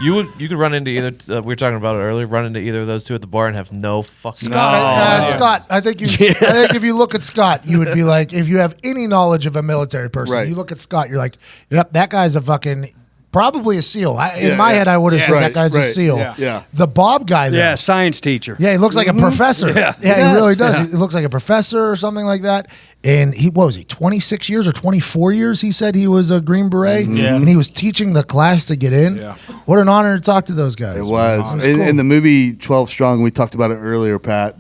You could run into either. We were talking about it earlier. Run into either of those two at the bar and have no fucking. Scott, I think if you look at Scott, you would be like, if you have any knowledge of a military person, Right. you look at Scott, you're like, yep, that guy's a fucking Probably a SEAL. In Yeah, my yeah. head, I would have said Right, that guy's a right. SEAL. Yeah. The Bob guy, though. Yeah, science teacher. Yeah, he looks like a professor. Yeah. He really does. He looks like a professor or something like that. And what was he, 26 years or 24 years, he said he was a Green Beret? Yeah. And he was teaching the class to get in. Yeah. What an honor to talk to those guys. It was. Cool. In the movie 12 Strong, we talked about it earlier, Pat.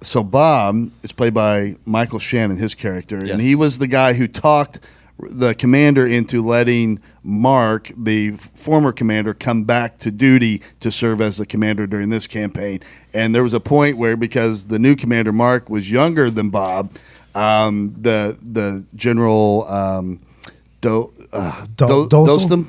So Bob is played by Michael Shannon, his character, and he was the guy who talked the commander into letting Mark, the former commander, come back to duty to serve as the commander during this campaign. And there was a point where, because the new commander, Mark, was younger than Bob, the general Dostum.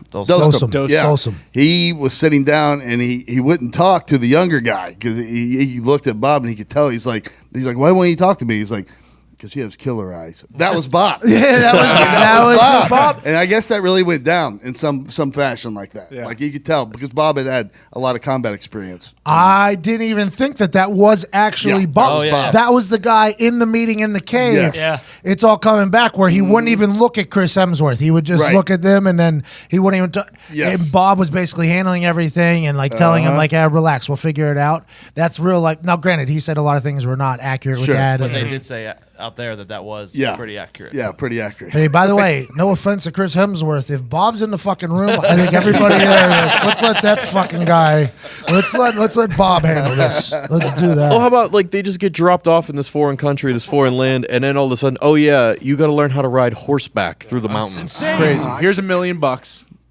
He was sitting down and he wouldn't talk to the younger guy because he looked at Bob and he could tell. He's like, why won't you talk to me? He's like, because he has killer eyes. That was Bob. Yeah, that was Bob. And I guess that really went down in some fashion like that. Yeah. Like you could tell because Bob had a lot of combat experience. I didn't even think that was actually Yeah, Bob. that was Bob. That was the guy in the meeting in the cave. Yes. It's all coming back where he wouldn't even look at Chris Hemsworth. He would just Right. look at them and then he wouldn't even talk. Yes. And Bob was basically handling everything and like telling him like, relax, we'll figure it out. That's real. Like, now granted, he said a lot of things were not accurate Sure. with that. But and- they did say out there that was pretty accurate. Yeah, pretty accurate. Hey, by the way, no offense to Chris Hemsworth. If Bob's in the fucking room, I think everybody there, let's let that fucking guy, let's let Bob handle this. Let's do that. Oh, how about like they just get dropped off in this foreign country, this foreign land, and then all of a sudden, oh yeah, you got to learn how to ride horseback through the mountains. Crazy. Here's $1 million.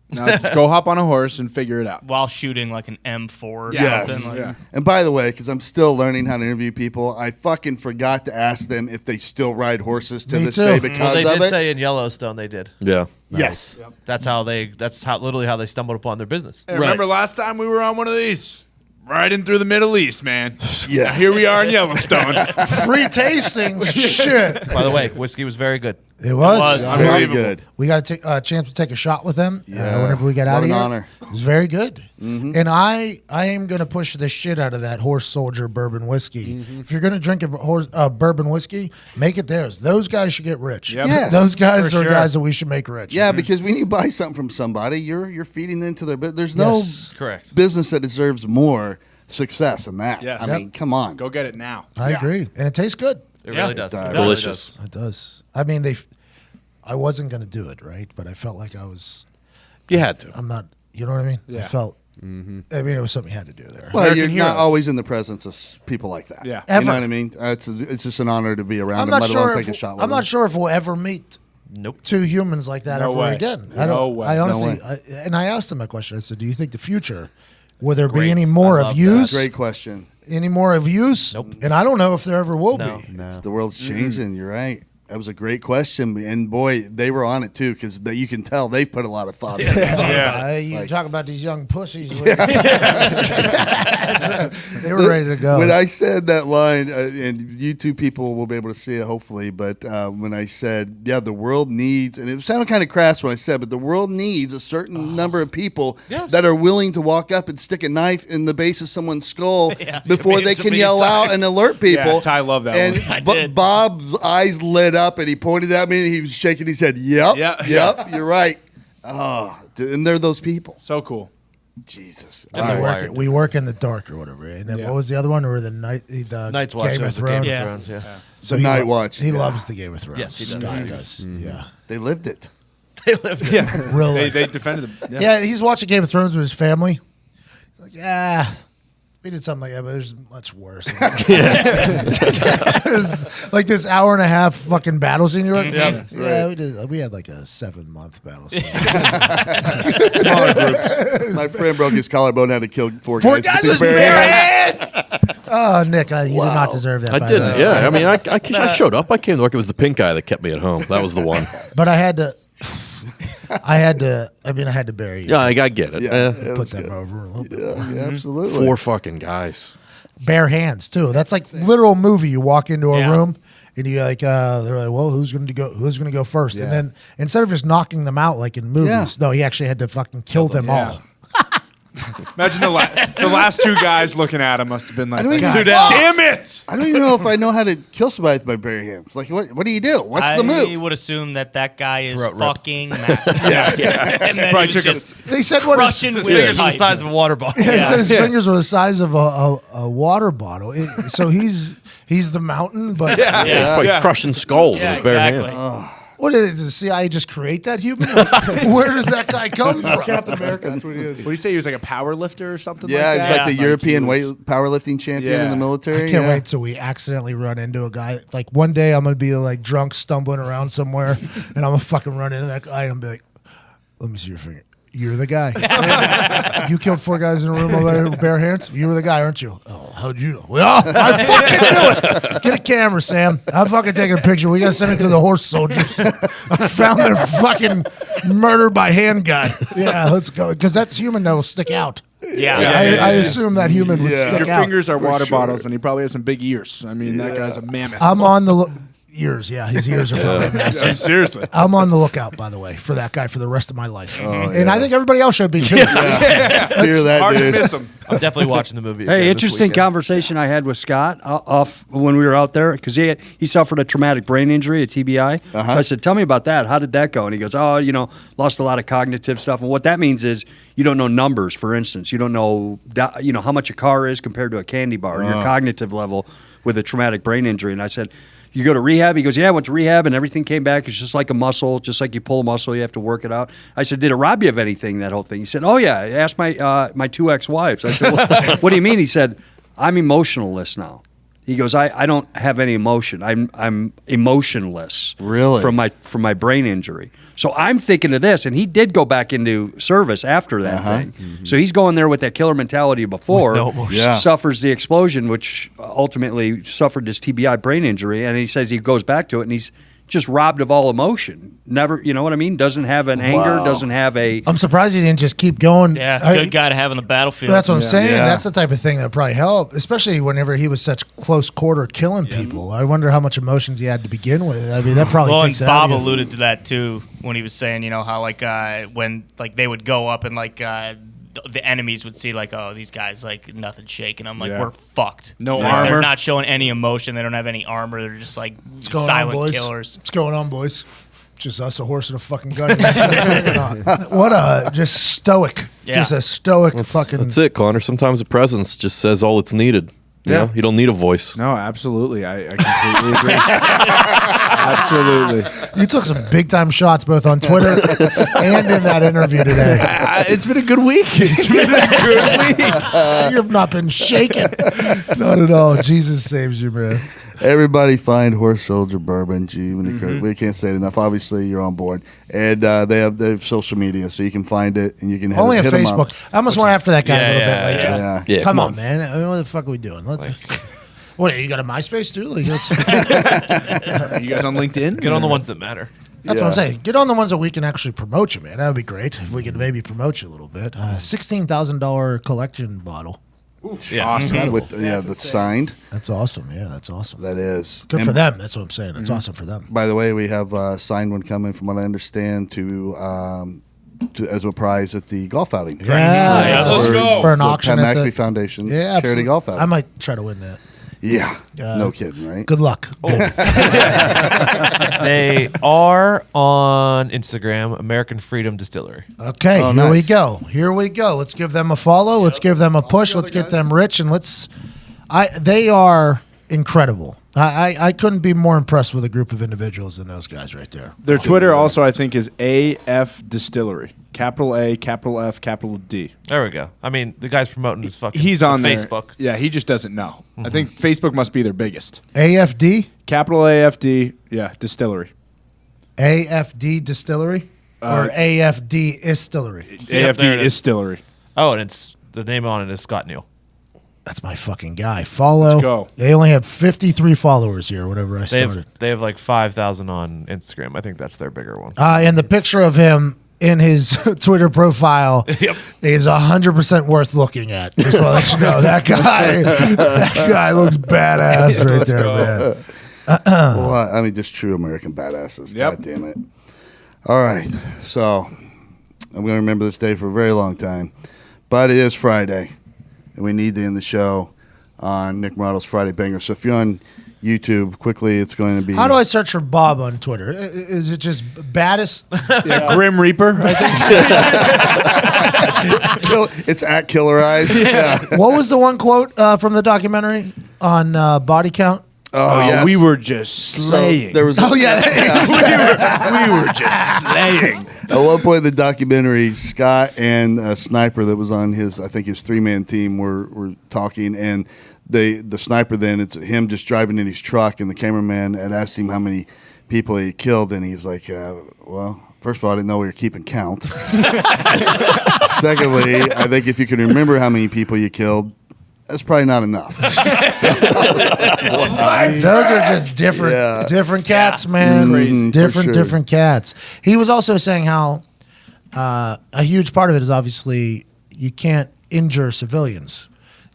Now go hop on a horse and figure it out. While shooting like an M4 or Yes. something. Like, And by the way, because I'm still learning how to interview people, I fucking forgot to ask them if they still ride horses to Me this too. day Well, because they of did it. say in Yellowstone they did. Yeah. Yes. That's how literally how they stumbled upon their business. Hey, remember last time we were on one of these? Riding through the Middle East, man. Yeah. Now here we are in Yellowstone. Free tastings. Shit. By the way, whiskey was very good. It was. Very Unbelievable. good. We got a chance to take a shot with them Yeah. whenever we get What out of an here. honor. It was very good. And I am going to push the shit out of that Horse Soldier bourbon whiskey. If you're going to drink a bourbon whiskey, make it theirs. Those guys should get rich. Yep. Yes. Those guys For are sure. guys that we should make rich. Yeah, because when you buy something from somebody, you're feeding into their business. There's no Yes. Correct. business that deserves more success than that. Yes. I mean, come on. Go get it now. I agree. And it tastes good. It really does. does. It really Delicious. does. It does. I mean, I wasn't going to do it, right? But I felt like You had to. I'm not, you know what I mean? I Yeah. felt, I mean, it was something you had to do there. Well, American you're not heroes. always in the presence of people like that. Yeah. You Ever. know what I mean? It's just an honor to be around I'm them, not let alone sure. take a shot with I'm them. not sure if we'll ever meet Nope. two humans like that No ever way. again. No way. I honestly, No way. and I asked him a question. I said, "Do you think the future will there be Great. any more I of love use? Great question. Any more of use? Nope. And I don't know if there ever will No. be. The world's changing. You're right. That was a great question, and boy, they were on it too because you can tell they've put a lot of thought into it. You talk about these young pussies. They were ready to go. When I said that line, and you two people will be able to see it hopefully, but when I said, yeah, the world needs, and it sounded kind of crass when I said, but the world needs a certain number of people that are willing to walk up and stick a knife in the base of someone's skull before they can yell out and alert people. Yeah, Ty loved that and one. Bob's eyes lit up and he pointed at me and he was shaking his head. Yep, Yeah. you're right. Oh, dude, and they're those people. So cool. Jesus. And they're wired. we work in the dark or whatever. And then what was the other one? Or the Night's Watch. Game There of was a Game Thrones. of Thrones. Yeah. So The Night Watch. He Yeah. loves the Game of Thrones. Yes, he does. Scott Nice. does. Yeah. They lived it. They lived it. Yeah. Real They life. defended them. Yeah, he's watching Game of Thrones with his family. He's like, yeah, we did something like that, but there's much worse. There's like this hour and a half fucking battle scene. You're like, yeah, we did. We had like a 7-month battle scene. Smaller groups. My friend broke his collarbone, had to kill four Four guys guys with his with bare bare hands. Oh, Nick, you did not deserve that. I by didn't. the way. Yeah. I mean, I showed up. I came to work. It was the pink guy that kept me at home. That was the one. But I had to. I had to bury you. Yeah, I get it. Yeah. Put them over a little bit more. Yeah, absolutely. 4 fucking guys. Bare hands too. That's like literal movie. You walk into a room and you like they're like, well, who's going to go first? And then instead of just knocking them out like in movies, no, he actually had to fucking kill them all. Imagine the last two guys looking at him must have been like, don't even- two down. Damn it! I don't even know if I know how to kill somebody with my bare hands. Like, what do you do? What's the I move? would assume that guy is Throat rip. fucking massive. And then Probably he was took just They said what his, crushing His with fingers are the pipe. size of a water bottle. he said his fingers were the size of a water bottle. So he's the mountain, but He's probably crushing skulls in his bare exactly. hand. what did the CIA just create that human? Where does that guy come from? Captain America. That's what he is. What do you say? He was like a power lifter or something Yeah, like he's that? like the Like European he was- powerlifting champion in the military. I can't yeah. wait till we accidentally run into a guy. Like one day I'm gonna be like drunk, stumbling around somewhere, and I'm gonna fucking run into that guy and be like, "Let me see your finger. You're the guy. You killed 4 guys in a room with bare hands. You were the guy, aren't you? Oh, how'd you know? Well, I fucking knew it. Get a camera, Sam. I'm fucking taking a picture. We gotta send it to the horse soldiers. I found their fucking murder by hand guy. Yeah, let's go. Because that's human that will stick out. Yeah. I assume that human would Yeah. stick Your out. fingers are water sure. bottles, and he probably has some big ears. I mean, that guy's a mammoth. I'm on the ears. Yeah, his ears are probably massive. Seriously. I'm on the lookout, by the way, for that guy for the rest of my life. And yeah. I think everybody else should be too. Fear that, Hard to dude. miss him. I'm definitely watching the movie. again Hey, this interesting weekend. conversation I had with Scott off when we were out there because he suffered a traumatic brain injury, a TBI. So I said, "Tell me about that. How did that go?" And he goes, "Oh, lost a lot of cognitive stuff." And what that means is you don't know numbers. For instance, you don't know how much a car is compared to a candy bar. Your cognitive level with a traumatic brain injury. And I said, "You go to rehab?" He goes, "Yeah, I went to rehab and everything came back. It's just like a muscle, just like you pull a muscle, you have to work it out." I said, "Did it rob you of anything, that whole thing?" He said, "Oh, yeah. I asked my 2 ex-wives." I said, what do you mean? He said, "I'm emotionless now." He goes, I don't have any emotion. I'm emotionless. Really? From my brain injury. So I'm thinking of this, and he did go back into service after that thing. So he's going there with that killer mentality before. With no emotion. Yeah. Suffers the explosion, which ultimately suffered this TBI brain injury, and he says he goes back to it, and he's just robbed of all emotion. Never, you know what I mean? Doesn't have an anger. Doesn't have a. I'm surprised he didn't just keep going. Yeah, good guy to have on the battlefield. That's what I'm saying. Yeah. That's the type of thing that probably helped, especially whenever he was such close quarter killing people. I wonder how much emotions he had to begin with. I mean, that probably Well, and takes it Bob out of you. alluded to that too when he was saying, how when they would go up and the enemies would see oh, these guys nothing shaking them, Yeah. we're fucked. No They're armor. not showing any emotion. They don't have any armor. They're just What's going silent on, boys? killers. What's going on, boys? Just us, a horse, and a fucking gun. What a just stoic, Yeah. just a stoic fucking. That's it, Connor. Sometimes a presence just says all it's needed. Yeah. You don't need a voice. No, absolutely. I completely agree. Absolutely. You took some big time shots both on Twitter and in that interview today. It's been a good week. It's been a good week. You have not been shaken. Not at all. Jesus saves you, man. Everybody find Horse Soldier Bourbon. Gee, we can't say it enough. Obviously, you're on board, and they have social media, so you can find it and you can Only hit on 'em up. Facebook. I almost went after that guy a little bit later. Yeah. Yeah, Come come on, man. I mean, what the fuck are we doing? Let's. What? You got a MySpace too? Like, Are you guys on LinkedIn? Get on the ones that matter. that's what I'm saying. Get on the ones that we can actually promote you, man. That would be great if we could maybe promote you a little bit. $16,000 collection bottle. Yeah. Awesome. With the signed. That's awesome. Yeah, that's awesome. That is Good And for them. That's what I'm saying. That's awesome for them. By the way, we have a signed one coming, from what I understand, to as a prize at the golf outing. Yeah, Let's go. For an The auction Pat at McAfee the Foundation yeah, charity absolutely. golf outing. I might try to win that. Yeah, no kidding, right? Good luck. They are on Instagram, American Freedom Distillery. Okay, Oh, here we nice. go. Here we go. Let's give them a follow. Let's give them a push. Let's get them rich, and they are incredible. I couldn't be more impressed with a group of individuals than those guys right there. Their Twitter also, I think, is AF Distillery. Capital A, capital F, capital D. There we go. I mean, the guy's promoting his fucking He's on there. Facebook. Yeah, he just doesn't know. I think Facebook must be their biggest. AFD? Capital AFD, yeah, distillery. AFD Distillery? Or AFD Distillery? AFD there it is. Distillery. Oh, and it's the name on it is Scott Neal. That's my fucking guy. Follow. Let's go. They only had 53 followers here whenever I started. They have like 5,000 on Instagram. I think that's their bigger one. And the picture of him in his Twitter profile is 100% worth looking at. Just want to let you know that guy looks badass right there, man. Well, I mean, just true American badasses. Yep. God damn it. All right. So I'm going to remember this day for a very long time. but it is Friday, and we need to end the show on Nick Morato's Friday Banger. So if you're on YouTube, quickly, it's going to be... How do I search for Bob on Twitter? Is it just baddest? Grim Reaper, I think. It's at Killer Eyes. Yeah. What was the one quote from the documentary on body count? Oh, yes. We were just slaying. So there was Oh, yeah. we were just slaying. At one point in the documentary, Scott and a sniper that was on his 3-man team were talking, and the sniper then, it's him just driving in his truck, and the cameraman had asked him how many people he killed, and he's like, well, first of all, I didn't know we were keeping count. Secondly, I think if you can remember how many people you killed, that's probably not enough. Those are just different cats, man. Different cats. He was also saying how a huge part of it is obviously you can't injure civilians.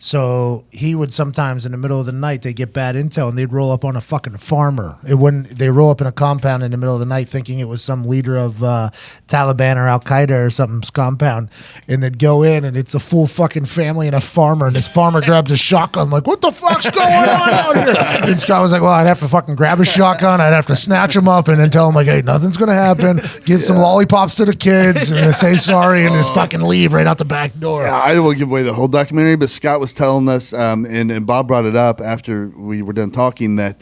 So he would sometimes in the middle of the night, they'd get bad intel and they'd roll up on a fucking farmer. They roll up in a compound in the middle of the night thinking it was some leader of Taliban or Al-Qaeda or something's compound. And they'd go in and it's a full fucking family and a farmer. And this farmer grabs a shotgun like, what the fuck's going on out here? And Scott was like, well, I'd have to fucking grab a shotgun. I'd have to snatch him up and then tell him like, hey, nothing's going to happen. Give some lollipops to the kids and then say sorry and just fucking leave right out the back door. Yeah, I won't give away the whole documentary, but Scott was telling us, and Bob brought it up after we were done talking, that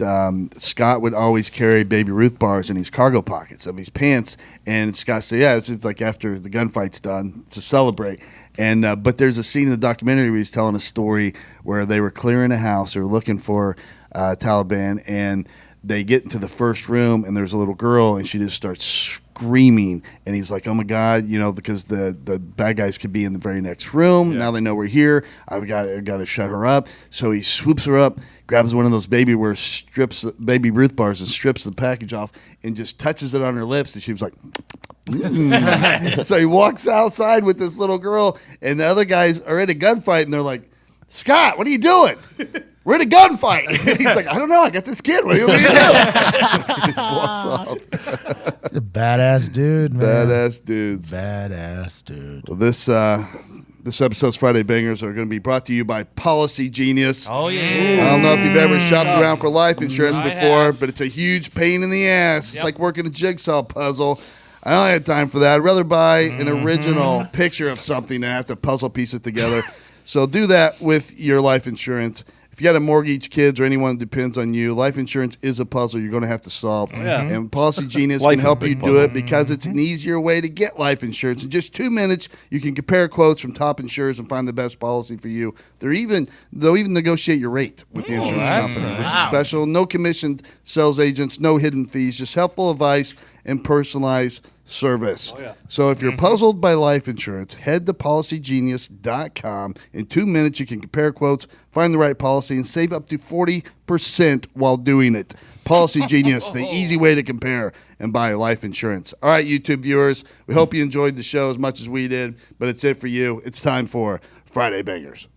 Scott would always carry Baby Ruth bars in his cargo pockets of his pants. And Scott said, yeah, it's just like after the gunfight's done to celebrate. And but there's a scene in the documentary where he's telling a story where they were clearing a house, they were looking for Taliban, and they get into the first room, and there's a little girl, and she just starts screaming. And he's like, oh, my God, because the bad guys could be in the very next room. Yeah. Now they know we're here. I've got to shut her up. So he swoops her up, grabs one of those Baby Ruth bars and strips the package off and just touches it on her lips. And she was like... So he walks outside with this little girl, and the other guys are in a gunfight, and they're like, Scott, what are you doing? We're in a gunfight. He's like, I don't know. I got this kid. What do you want me to do? So he just walks off. A badass dude, man. Badass dudes. Badass dude. Well, this episode's Friday Bangers are going to be brought to you by Policy Genius. Oh, yeah. I don't know if you've ever shopped around for life insurance before, but it's a huge pain in the ass. It's like working a jigsaw puzzle. I don't have time for that. I'd rather buy an original picture of something than have to puzzle piece it together. So do that with your life insurance. If you got a mortgage, kids, or anyone that depends on you, life insurance is a puzzle you're going to have to solve. Yeah. And Policy Genius can help you do it because it's an easier way to get life insurance. In just 2 minutes, you can compare quotes from top insurers and find the best policy for you. They'll even negotiate your rate with the insurance company, which is special. No commissioned sales agents, no hidden fees, just helpful advice and personalized service. So if you're puzzled by life insurance, head to policygenius.com. In 2 minutes, you can compare quotes, find the right policy, and save up to 40% while doing it. Policy Genius, the easy way to compare and buy life insurance. All right, YouTube viewers, we hope you enjoyed the show as much as we did, but it's it for you. It's time for Friday Bangers.